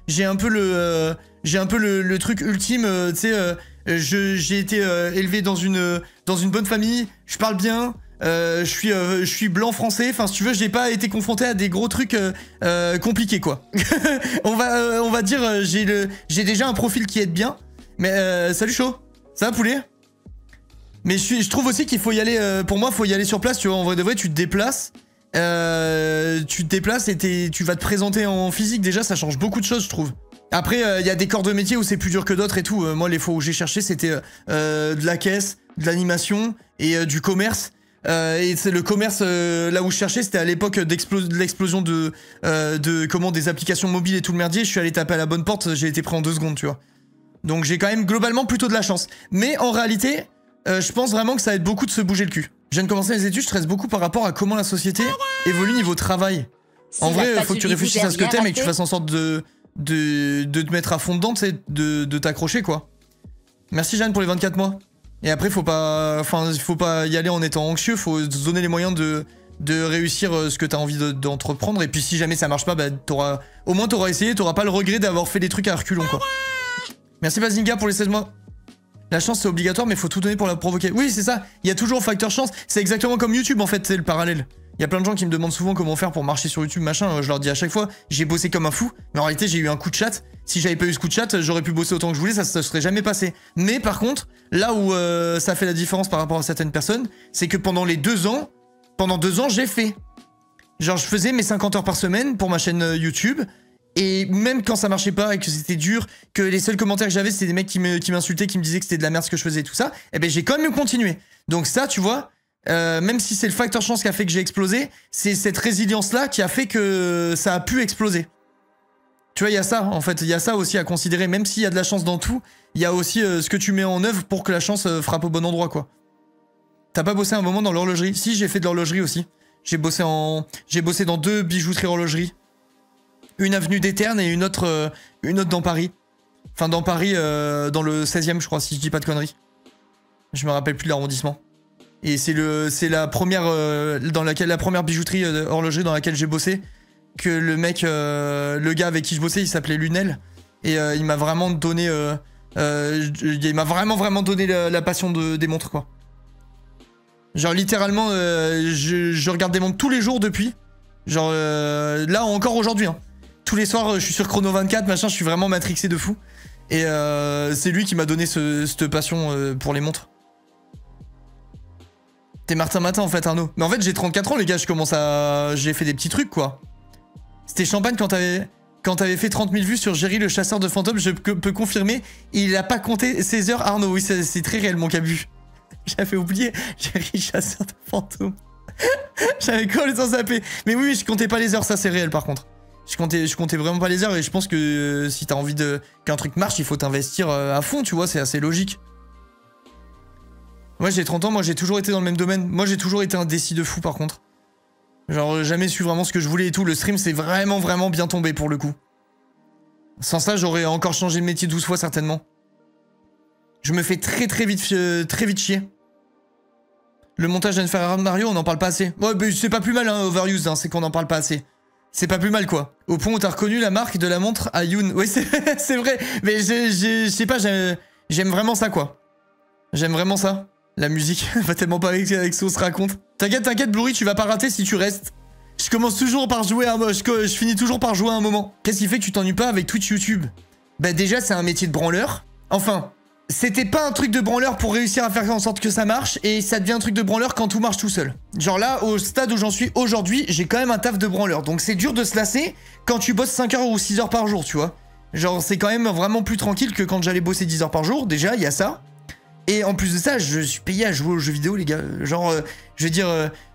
j'ai un peu le truc ultime, tu sais... j'ai été élevé dans une bonne famille. Je parle bien. Je suis blanc français. Enfin, si tu veux, j'ai pas été confronté à des gros trucs compliqués, quoi. on va dire, j'ai déjà un profil qui aide bien. Mais salut chaud. Ça va poulet? Mais je trouve aussi qu'il faut y aller, pour moi, faut y aller sur place, tu vois, en vrai de vrai, tu te déplaces et tu vas te présenter en physique, déjà, ça change beaucoup de choses, je trouve. Après, il y a des corps de métier où c'est plus dur que d'autres et tout. Moi, les fois où j'ai cherché, c'était de la caisse, de l'animation et du commerce. Et c'est le commerce, là où je cherchais, c'était à l'époque de l'explosion de des applications mobiles et tout le merdier. Je suis allé taper à la bonne porte, j'ai été pris en 2 secondes, tu vois. Donc j'ai quand même globalement plutôt de la chance. Mais en réalité, je pense vraiment que ça aide beaucoup de se bouger le cul. Je viens de commencer les études, je stresse beaucoup par rapport à comment la société évolue niveau travail. En vrai, faut que tu réfléchisses à ce que t'aimes et que tu fasses en sorte de te mettre à fond dedans, tu sais, de t'accrocher, quoi. Merci Jeanne pour les 24 mois. Et après, faut pas y aller en étant anxieux, faut se donner les moyens de réussir ce que t'as envie d'entreprendre. Et puis si jamais ça marche pas, bah au moins t'auras essayé, t'auras pas le regret d'avoir fait des trucs à reculons, quoi. Merci Bazinga pour les 16 mois. La chance c'est obligatoire, mais faut tout donner pour la provoquer. Oui, c'est ça, il y a toujours facteur chance. C'est exactement comme YouTube en fait, c'est le parallèle. Il y a plein de gens qui me demandent souvent comment faire pour marcher sur YouTube, machin. Je leur dis à chaque fois, j'ai bossé comme un fou, mais en réalité j'ai eu un coup de chat. Si j'avais pas eu ce coup de chat, j'aurais pu bosser autant que je voulais, ça se serait jamais passé. Mais par contre, là où ça fait la différence par rapport à certaines personnes, c'est que pendant 2 ans, j'ai fait. Genre je faisais mes 50 heures par semaine pour ma chaîne YouTube. Et même quand ça marchait pas et que c'était dur, que les seuls commentaires que j'avais c'était des mecs qui m'insultaient, qui me disaient que c'était de la merde ce que je faisais et tout ça, eh ben j'ai quand même continué. Donc ça, tu vois, même si c'est le facteur chance qui a fait que j'ai explosé, c'est cette résilience-là qui a fait que ça a pu exploser. Tu vois, il y a ça, en fait, il y a ça aussi à considérer, même s'il y a de la chance dans tout, il y a aussi ce que tu mets en œuvre pour que la chance frappe au bon endroit, quoi. T'as pas bossé un moment dans l'horlogerie? Si, j'ai fait de l'horlogerie aussi. J'ai bossé dans 2 bijouteries horlogeries. Une avenue des Ternes et une autre dans Paris. Enfin, dans Paris, dans le 16e, je crois, si je dis pas de conneries. Je me rappelle plus de l'arrondissement. Et c'est la première la première bijouterie horlogerie dans laquelle j'ai bossé, que le gars avec qui je bossais, il s'appelait Lunel, et il m'a vraiment donné il m'a vraiment donné la passion des montres, quoi. Genre littéralement je regarde des montres tous les jours depuis. Genre là encore aujourd'hui, hein. Tous les soirs, je suis sur Chrono 24, machin, je suis vraiment matrixé de fou. Et c'est lui qui m'a donné cette passion pour les montres. T'es Martin Matin en fait, Arnaud. Mais en fait, j'ai 34 ans, les gars, j'ai fait des petits trucs, quoi. C'était Champagne quand t'avais fait 30 000 vues sur Jerry le chasseur de fantômes, je peux confirmer, il a pas compté ses heures, Arnaud. Oui, c'est très réel, mon cabu. J'avais oublié Jerry chasseur de fantômes. J'avais complètement zappé. Mais oui, je comptais pas les heures, ça c'est réel par contre. Je comptais vraiment pas les heures et je pense que si t'as envie qu'un truc marche, il faut t'investir à fond, tu vois, c'est assez logique. Moi j'ai 30 ans, moi j'ai toujours été dans le même domaine. Moi j'ai toujours été un décis de fou par contre. Genre jamais su vraiment ce que je voulais et tout. Le stream c'est vraiment bien tombé pour le coup. Sans ça j'aurais encore changé de métier 12 fois certainement. Je me fais très vite chier. Le montage d'Enfer Mario, on en parle pas assez. Ouais, mais c'est pas plus mal, hein, Overuse, hein, c'est qu'on en parle pas assez. C'est pas plus mal, quoi. Au point où t'as reconnu la marque de la montre à Yoon. Oui, c'est vrai. Mais je sais pas, j'aime vraiment ça, quoi. J'aime vraiment ça. La musique va tellement pas avec ce qu'on se raconte. T'inquiète, Blurry, tu vas pas rater si tu restes. Je commence toujours par jouer je finis toujours par jouer à un moment. Qu'est-ce qui fait que tu t'ennuies pas avec Twitch YouTube? Bah déjà, c'est un métier de branleur. Enfin, c'était pas un truc de branleur pour réussir à faire en sorte que ça marche, et ça devient un truc de branleur quand tout marche tout seul. Genre là, au stade où j'en suis aujourd'hui, j'ai quand même un taf de branleur, donc c'est dur de se lasser quand tu bosses 5 heures ou 6 heures par jour, tu vois. Genre c'est quand même vraiment plus tranquille que quand j'allais bosser 10 heures par jour, déjà, il y a ça. Et en plus de ça, je suis payé à jouer aux jeux vidéo, les gars. Genre, je veux dire,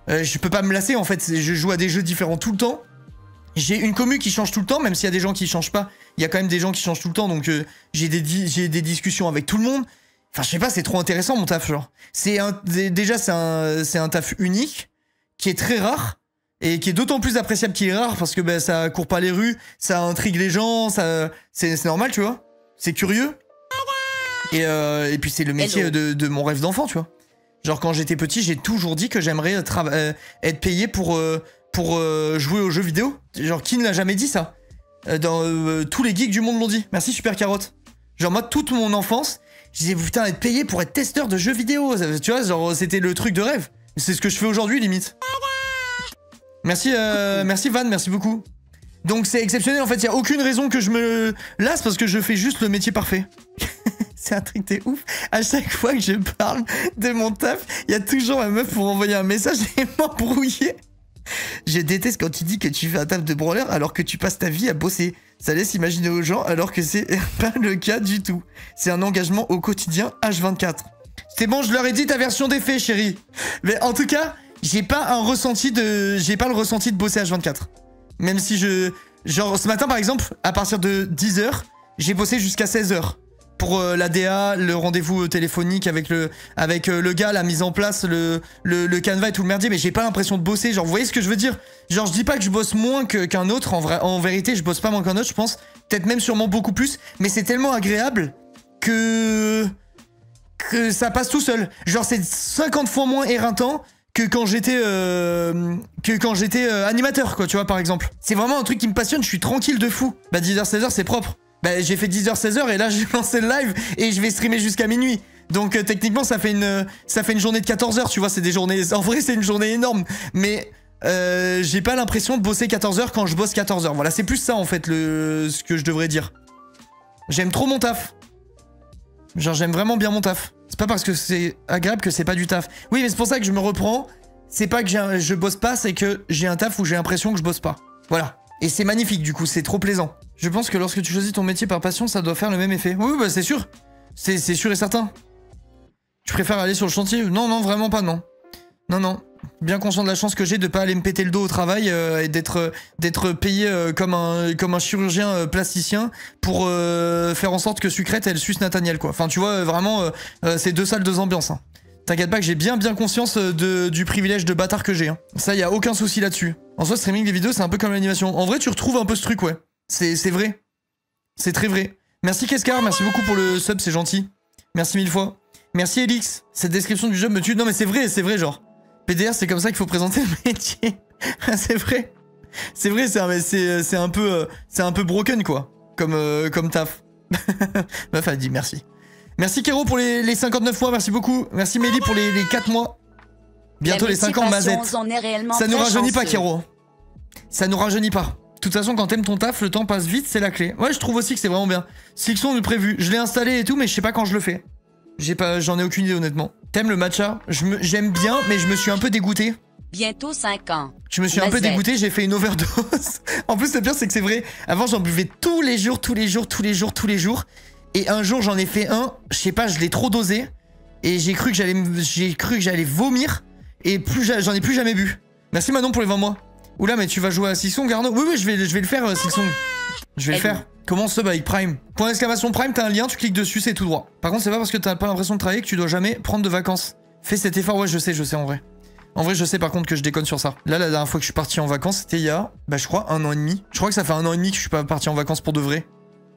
je peux pas me lasser, en fait, je joue à des jeux différents tout le temps. J'ai une commu qui change tout le temps, même s'il y a des gens qui changent pas. Il y a quand même des gens qui changent tout le temps, donc j'ai des discussions avec tout le monde. Enfin, je sais pas, c'est trop intéressant mon taf, genre. Déjà, c'est un taf unique, qui est très rare, et qui est d'autant plus appréciable qu'il est rare, parce que bah, ça court pas les rues, ça intrigue les gens, c'est normal, tu vois. C'est curieux. Et puis c'est le métier de mon rêve d'enfant, tu vois. Genre quand j'étais petit, j'ai toujours dit que j'aimerais être payé pour jouer aux jeux vidéo. Genre qui ne l'a jamais dit ça? Tous les geeks du monde l'ont dit. Merci Super Carotte. Genre moi toute mon enfance, je disais putain être payé pour être testeur de jeux vidéo. Tu vois, genre c'était le truc de rêve. C'est ce que je fais aujourd'hui limite. Merci Van, merci beaucoup. Donc c'est exceptionnel en fait, il y a aucune raison que je me lasse parce que je fais juste le métier parfait. C'est un truc de ouf. À chaque fois que je parle de mon taf, il y a toujours un meuf pour envoyer un message et m'embrouiller. Je déteste quand tu dis que tu fais un taf de branleur alors que tu passes ta vie à bosser. Ça laisse imaginer aux gens alors que c'est pas le cas du tout. C'est un engagement au quotidien H24. C'est bon, je leur ai dit ta version des faits, chérie. Mais en tout cas, j'ai pas le ressenti de bosser H24. Même si genre, ce matin, par exemple, à partir de 10h, j'ai bossé jusqu'à 16h. Pour la DA, le rendez-vous téléphonique avec le gars, la mise en place, le canevas et tout le merdier, mais j'ai pas l'impression de bosser. Genre, vous voyez ce que je veux dire? Genre, je dis pas que je bosse moins qu'un autre, en vérité, je bosse pas moins qu'un autre, je pense. Peut-être même sûrement beaucoup plus, mais c'est tellement agréable que ça passe tout seul. Genre, c'est 50 fois moins éreintant que quand j'étais animateur, quoi, tu vois, par exemple. C'est vraiment un truc qui me passionne, je suis tranquille de fou. Bah, 10h, 16h, c'est propre. Bah, j'ai fait 10h, 16h et là j'ai lancé le live et je vais streamer jusqu'à minuit. Donc techniquement ça fait une journée de 14h, tu vois, c'est des journées... En vrai c'est une journée énorme, mais j'ai pas l'impression de bosser 14h quand je bosse 14h. Voilà, c'est plus ça en fait ce que je devrais dire. J'aime trop mon taf. Genre j'aime vraiment bien mon taf. C'est pas parce que c'est agréable que c'est pas du taf. Oui mais c'est pour ça que je me reprends. C'est pas que je bosse pas, c'est que j'ai un taf où j'ai l'impression que je bosse pas. Voilà. Et c'est magnifique du coup, c'est trop plaisant. Je pense que lorsque tu choisis ton métier par passion, ça doit faire le même effet. Oui, bah c'est sûr. C'est sûr et certain. Tu préfères aller sur le chantier? Non, non, vraiment pas, non. Non, non. Bien conscient de la chance que j'ai de pas aller me péter le dos au travail et d'être payé comme un chirurgien plasticien pour faire en sorte que Sucrète, elle suce Nathaniel, quoi. Enfin, tu vois, vraiment, c'est deux salles, deux ambiances. Hein. T'inquiète pas que j'ai bien conscience du privilège de bâtard que j'ai. Hein. Ça, y a aucun souci là-dessus. En soi, streaming des vidéos, c'est un peu comme l'animation. En vrai, tu retrouves un peu ce truc, ouais. C'est vrai. C'est très vrai. Merci Keskar, merci beaucoup pour le sub, c'est gentil. Merci 1000 fois. Merci Elix, cette description du job me tue. Non mais c'est vrai, genre. PDR, c'est comme ça qu'il faut présenter le métier. C'est vrai. C'est vrai, c'est un peu broken, quoi. Comme taf. Meuf a dit merci. Merci Kero pour les 59 mois, merci beaucoup. Merci Mélie pour les 4 mois. Bientôt les 5 ans, Mazette. Ça nous rajeunit pas, Kero. Ça nous rajeunit pas. De toute façon, quand t'aimes ton taf, le temps passe vite, c'est la clé. Ouais, je trouve aussi que c'est vraiment bien. Sixon de prévu. Je l'ai installé et tout, mais je sais pas quand je le fais. J'en ai aucune idée, honnêtement. T'aimes le matcha? J'aime bien, mais je me suis un peu dégoûté. Bientôt 5 ans. Je me suis un peu dégoûté, j'ai fait une overdose. En plus, le pire, c'est que c'est vrai. Avant, j'en buvais tous les jours. Et un jour, j'en ai fait un. Je sais pas, je l'ai trop dosé. Et j'ai cru que j'allais vomir. Et j'en ai plus jamais bu. Merci Manon pour les 20 mois. Oula, mais tu vas jouer à Sixon, Garno? Oui, je vais le faire, Sixon. Je vais le faire. Comment sub avec Prime? Point d'exclamation Prime, t'as un lien, tu cliques dessus, c'est tout droit. Par contre, c'est pas parce que t'as pas l'impression de travailler que tu dois jamais prendre de vacances. Fais cet effort, ouais, je sais en vrai. En vrai, je sais par contre que je déconne sur ça. Là, la dernière fois que je suis parti en vacances, c'était il y a, bah, je crois, 1 an et demi. Je crois que ça fait 1 an et demi que je suis pas parti en vacances pour de vrai.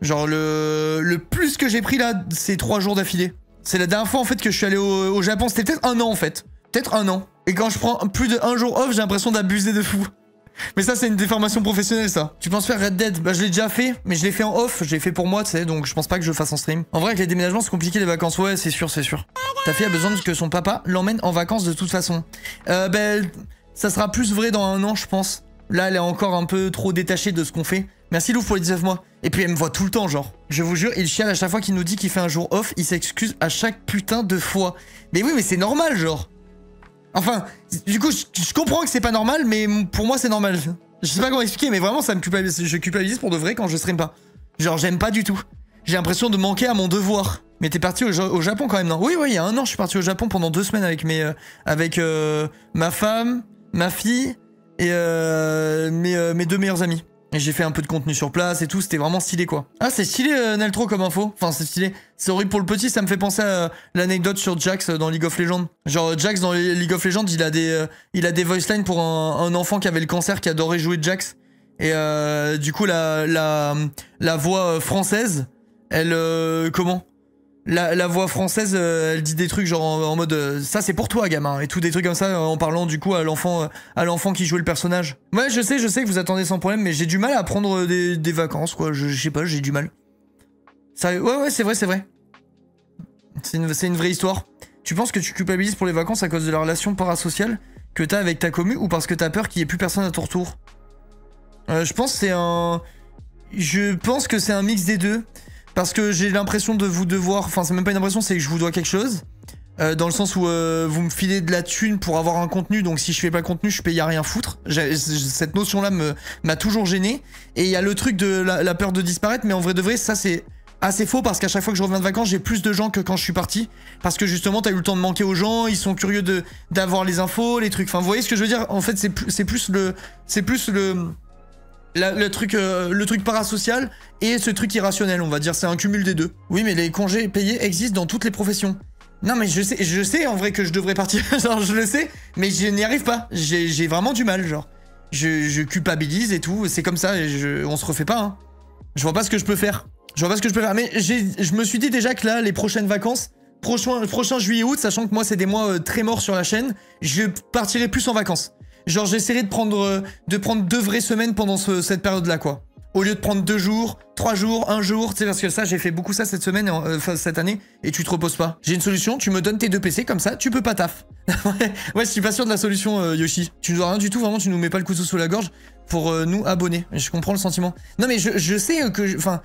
Genre, le plus que j'ai pris là, c'est 3 jours d'affilée. C'est la dernière fois en fait que je suis allé au Japon. C'était peut-être 1 an en fait. Peut-être 1 an. Et quand je prends plus de 1 jour off, j'ai l'impression d'abuser de fou. Mais ça, c'est une déformation professionnelle, ça. Tu penses faire Red Dead? Bah, je l'ai déjà fait, mais je l'ai fait en off. Je l'ai fait pour moi, tu sais, donc je pense pas que je le fasse en stream. En vrai, avec les déménagements, c'est compliqué les vacances. Ouais, c'est sûr. Ta fille a besoin que son papa l'emmène en vacances de toute façon. Ben, ça sera plus vrai dans 1 an, je pense. Là, elle est encore un peu trop détachée de ce qu'on fait. Merci Louf pour les 19 mois. Et puis elle me voit tout le temps, genre. Je vous jure, il chiale à chaque fois qu'il nous dit qu'il fait un jour off. Il s'excuse à chaque putain de fois. Mais oui, mais c'est normal, genre. Enfin, du coup, je comprends que c'est pas normal, mais pour moi, c'est normal. Je sais pas comment expliquer, mais vraiment, ça me culpabilise. Je culpabilise pour de vrai quand je stream pas. Genre, j'aime pas du tout. J'ai l'impression de manquer à mon devoir. Mais t'es parti au Japon quand même, non? Oui, il y a 1 an, je suis parti au Japon pendant 2 semaines avec ma femme, ma fille et mes 2 meilleurs amis. Et j'ai fait un peu de contenu sur place et tout, c'était vraiment stylé quoi. Ah, c'est stylé Neltro comme info. Enfin, c'est stylé. C'est horrible pour le petit, ça me fait penser à l'anecdote sur Jax dans League of Legends. Genre Jax dans League of Legends, il a des voice lines pour un enfant qui avait le cancer, qui adorait jouer Jax. Et du coup, la voix française, elle... comment la voix française, elle dit des trucs genre en mode ça c'est pour toi gamin, et tout des trucs comme ça en parlant du coup à l'enfant qui jouait le personnage. Ouais, je sais que vous attendez sans problème, mais j'ai du mal à prendre des vacances quoi, je sais pas, j'ai du mal. Ça, ouais, c'est vrai. C'est une vraie histoire. Tu penses que tu culpabilises pour les vacances à cause de la relation parasociale que t'as avec ta commu, ou parce que t'as peur qu'il y ait plus personne à ton retour? Je pense que c'est un mix des deux. Parce que j'ai l'impression de vous devoir... Enfin, c'est même pas une impression, c'est que je vous dois quelque chose. Dans le sens où vous me filez de la thune pour avoir un contenu. Donc si je fais pas le contenu, je paye à rien foutre. Cette notion-là m'a toujours gêné. Et il y a le truc de la peur de disparaître. Mais en vrai de vrai, ça c'est assez faux parce qu'à chaque fois que je reviens de vacances, j'ai plus de gens que quand je suis parti. Parce que justement, t'as eu le temps de manquer aux gens, ils sont curieux d'avoir les infos, les trucs. Enfin, vous voyez ce que je veux dire? En fait, c'est plus le truc parasocial et ce truc irrationnel, on va dire. C'est un cumul des deux. Oui, mais les congés payés existent dans toutes les professions. Non, mais je sais en vrai que je devrais partir. Genre, je le sais, mais je n'y arrive pas. J'ai vraiment du mal, genre. Je culpabilise et tout, c'est comme ça, et on se refait pas, hein. Je vois pas ce que je peux faire. Mais je me suis dit déjà que là, les prochaines vacances, prochain juillet-août, sachant que moi c'est des mois très morts sur la chaîne, je partirai plus en vacances. Genre j'essaierai de prendre 2 vraies semaines pendant cette période-là, quoi. Au lieu de prendre 2 jours, 3 jours, 1 jour, tu sais, parce que ça, j'ai fait beaucoup ça cette semaine, cette année, et tu te reposes pas. J'ai une solution, tu me donnes tes 2 PC, comme ça, tu peux pas taf. Ouais, je suis pas sûr de la solution, Yoshi. Tu nous dois rien du tout, vraiment, tu nous mets pas le couteau sous la gorge pour nous abonner. Je comprends le sentiment. Non, mais je sais que... Enfin...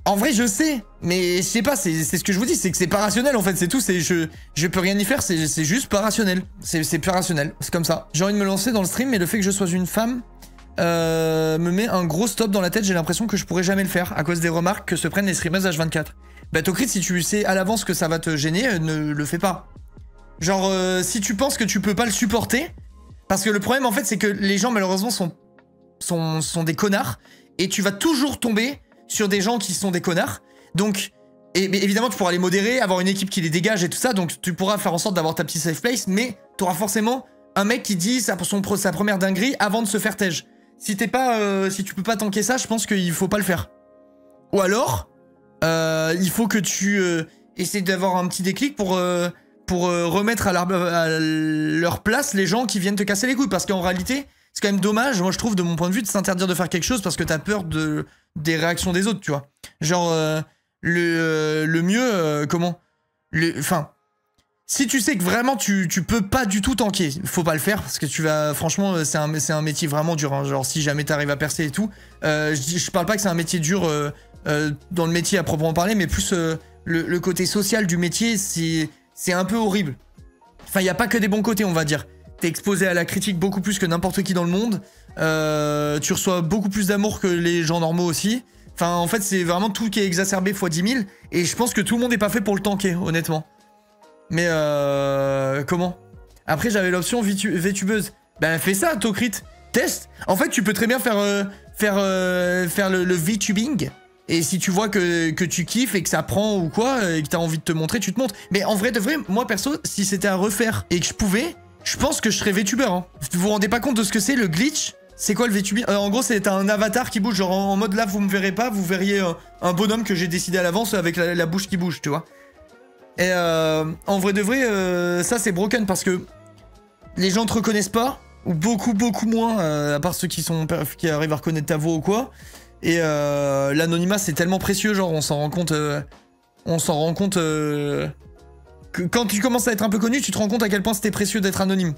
En vrai, je sais, mais je sais pas, c'est ce que je vous dis, c'est que c'est pas rationnel, en fait, c'est tout, je peux rien y faire, c'est juste pas rationnel. C'est plus rationnel, c'est comme ça. J'ai envie de me lancer dans le stream, mais le fait que je sois une femme... me met un gros stop dans la tête, j'ai l'impression que je pourrais jamais le faire à cause des remarques que se prennent les streamers H24. Bah Tokrit, si tu sais à l'avance que ça va te gêner, ne le fais pas. Genre, si tu penses que tu peux pas le supporter, parce que le problème en fait c'est que les gens malheureusement sont des connards, et tu vas toujours tomber sur des gens qui sont des connards, donc... Et évidemment tu pourras les modérer, avoir une équipe qui les dégage et tout ça, donc tu pourras faire en sorte d'avoir ta petite safe place, mais tu auras forcément un mec qui dit sa première dinguerie avant de se faire tège. Si si tu peux pas tanker ça, je pense qu'il faut pas le faire. Ou alors, il faut que tu essaies d'avoir un petit déclic pour remettre à leur place les gens qui viennent te casser les couilles. Parce qu'en réalité, c'est quand même dommage, moi je trouve de mon point de vue, de s'interdire de faire quelque chose parce que t'as peur des réactions des autres, tu vois. Genre, le mieux, enfin... Si tu sais que vraiment tu peux pas du tout tanker, faut pas le faire parce que tu vas... Franchement, c'est un métier vraiment dur, hein. Genre si jamais t'arrives à percer et tout. Je parle pas que c'est un métier dur dans le métier à proprement parler, mais plus le côté social du métier, c'est un peu horrible. Enfin, y a pas que des bons côtés, on va dire. T'es exposé à la critique beaucoup plus que n'importe qui dans le monde. Tu reçois beaucoup plus d'amour que les gens normaux aussi. Enfin, en fait, c'est vraiment tout qui est exacerbé x 10 000. Et je pense que tout le monde est pas fait pour le tanker, honnêtement. Mais comment? Après j'avais l'option VTubeuse. Ben fais ça, Tokrit. Teste. En fait tu peux très bien faire le VTubing. Et si tu vois que tu kiffes et que ça prend ou quoi, et que t'as envie de te montrer, tu te montres. Mais en vrai de vrai, moi perso, si c'était à refaire et que je pouvais, je pense que je serais VTuber, hein. Vous vous rendez pas compte de ce que c'est le glitch? C'est quoi le VTubing? En gros c'est un avatar qui bouge, genre en mode là vous me verrez pas, vous verriez un bonhomme que j'ai décidé à l'avance avec la bouche qui bouge, tu vois. Et en vrai de vrai, ça c'est broken parce que les gens te reconnaissent pas, ou beaucoup moins, à part ceux qui arrivent à reconnaître ta voix ou quoi. Et l'anonymat c'est tellement précieux, genre on s'en rend compte, que quand tu commences à être un peu connu, tu te rends compte à quel point c'était précieux d'être anonyme.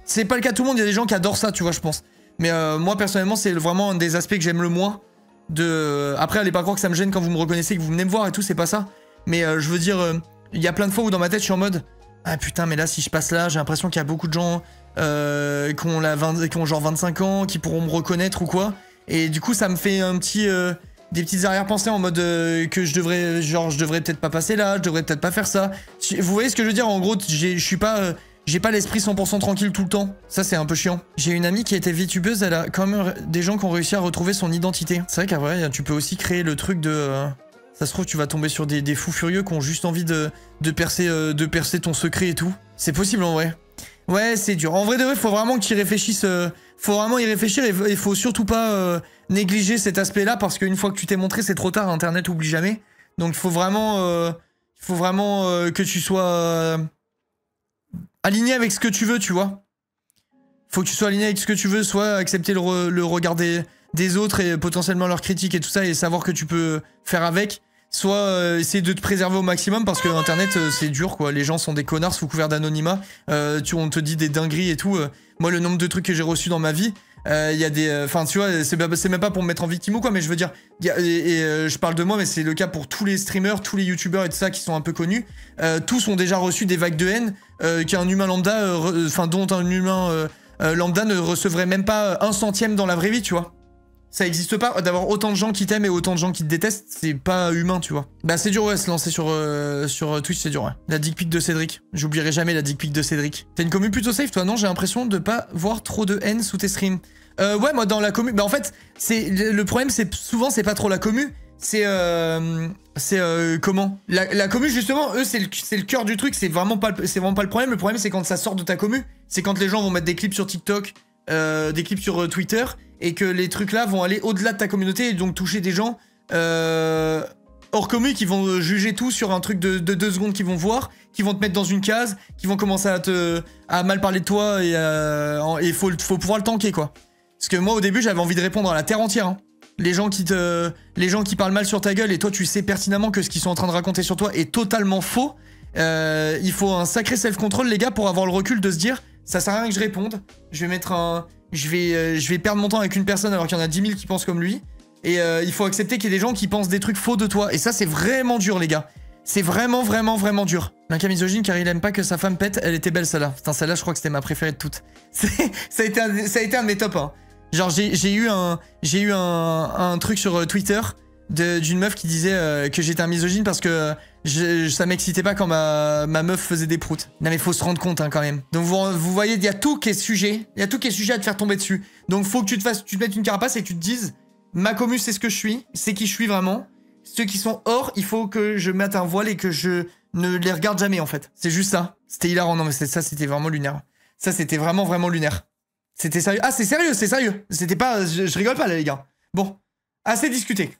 C'est pas le cas de tout le monde, il y a des gens qui adorent ça, tu vois, je pense. Mais moi personnellement c'est vraiment un des aspects que j'aime le moins. Après allez pas croire que ça me gêne quand vous me reconnaissez, que vous venez me voir et tout, c'est pas ça. Mais je veux dire... Il y a plein de fois où dans ma tête je suis en mode ah putain mais là si je passe là j'ai l'impression qu'il y a beaucoup de gens qui ont genre 25 ans qui pourront me reconnaître ou quoi, et du coup ça me fait des petites arrière-pensées en mode que je devrais peut-être pas passer là, je devrais peut-être pas faire ça. Vous voyez ce que je veux dire? En gros j'ai pas l'esprit 100% tranquille tout le temps, ça c'est un peu chiant. J'ai une amie qui a été VTubeuse, elle a quand même des gens qui ont réussi à retrouver son identité. C'est vrai qu'à vrai tu peux aussi créer le truc de... Ça se trouve, tu vas tomber sur des fous furieux qui ont juste envie de percer ton secret et tout. C'est possible en vrai. Ouais, c'est dur. En vrai de vrai, faut vraiment que tu y réfléchisses. Faut vraiment y réfléchir et il faut surtout pas négliger cet aspect-là parce qu'une fois que tu t'es montré, c'est trop tard. Internet oublie jamais. Donc il faut vraiment que tu sois aligné avec ce que tu veux, tu vois. Faut que tu sois aligné avec ce que tu veux, soit accepter le regard des autres et potentiellement leurs critiques et tout ça et savoir que tu peux faire avec. Soit essayer de te préserver au maximum parce que internet c'est dur quoi, les gens sont des connards sous couvert d'anonymat, on te dit des dingueries et tout. Moi le nombre de trucs que j'ai reçus dans ma vie, il y a des... Enfin tu vois, c'est même pas pour me mettre en victime ou quoi, mais je veux dire, je parle de moi mais c'est le cas pour tous les streamers, tous les youtubeurs et tout ça qui sont un peu connus, tous ont déjà reçu des vagues de haine qu'un humain lambda, dont un humain lambda ne recevrait même pas un centième dans la vraie vie, tu vois. Ça existe pas, d'avoir autant de gens qui t'aiment et autant de gens qui te détestent, c'est pas humain, tu vois. Bah c'est dur, ouais, se lancer sur Twitch, c'est dur, ouais. La dick pic de Cédric. J'oublierai jamais la dick pic de Cédric. T'as une commu plutôt safe, toi, non? J'ai l'impression de pas voir trop de haine sous tes streams. Ouais, moi, dans la commu... Bah en fait, le problème, c'est souvent, c'est pas trop la commu, c'est comment? La commu, justement, eux, c'est le cœur du truc, c'est vraiment pas le problème. Le problème, c'est quand ça sort de ta commu. C'est quand les gens vont mettre des clips sur TikTok, des clips sur Twitter, et que les trucs là vont aller au-delà de ta communauté et donc toucher des gens hors commu qui vont juger tout sur un truc de 2 secondes qu'ils vont voir, qui vont te mettre dans une case, qui vont commencer à mal parler de toi et faut pouvoir le tanker, quoi. Parce que moi au début j'avais envie de répondre à la terre entière, hein. Les gens qui parlent mal sur ta gueule et toi tu sais pertinemment que ce qu'ils sont en train de raconter sur toi est totalement faux. Il faut un sacré self-control, les gars, pour avoir le recul de se dire ça sert à rien que je réponde, je vais perdre mon temps avec une personne alors qu'il y en a 10 000 qui pensent comme lui. Et il faut accepter qu'il y ait des gens qui pensent des trucs faux de toi. Et ça, c'est vraiment dur, les gars. C'est vraiment, vraiment, vraiment dur. Un cas misogyne car il aime pas que sa femme pète. Elle était belle, celle-là. Putain, celle-là, je crois que c'était ma préférée de toutes. Ça a été un de mes tops, hein. Genre, j'ai eu un truc sur Twitter d'une meuf qui disait que j'étais un misogyne parce que ça m'excitait pas quand ma meuf faisait des proutes. Non mais faut se rendre compte, hein, quand même. Donc vous voyez, il y a tout qui est sujet. Il y a tout qui est sujet à te faire tomber dessus. Donc faut que tu te mettes une carapace et que tu te dises ma commu c'est ce que je suis, c'est qui je suis vraiment. Ceux qui sont hors, il faut que je mette un voile et que je ne les regarde jamais, en fait. C'est juste ça. C'était hilarant. Non mais ça c'était vraiment lunaire. Ça c'était vraiment, vraiment lunaire. C'était sérieux. Ah c'est sérieux, c'est sérieux. C'était pas... Je rigole pas là les gars. Bon, assez discuté.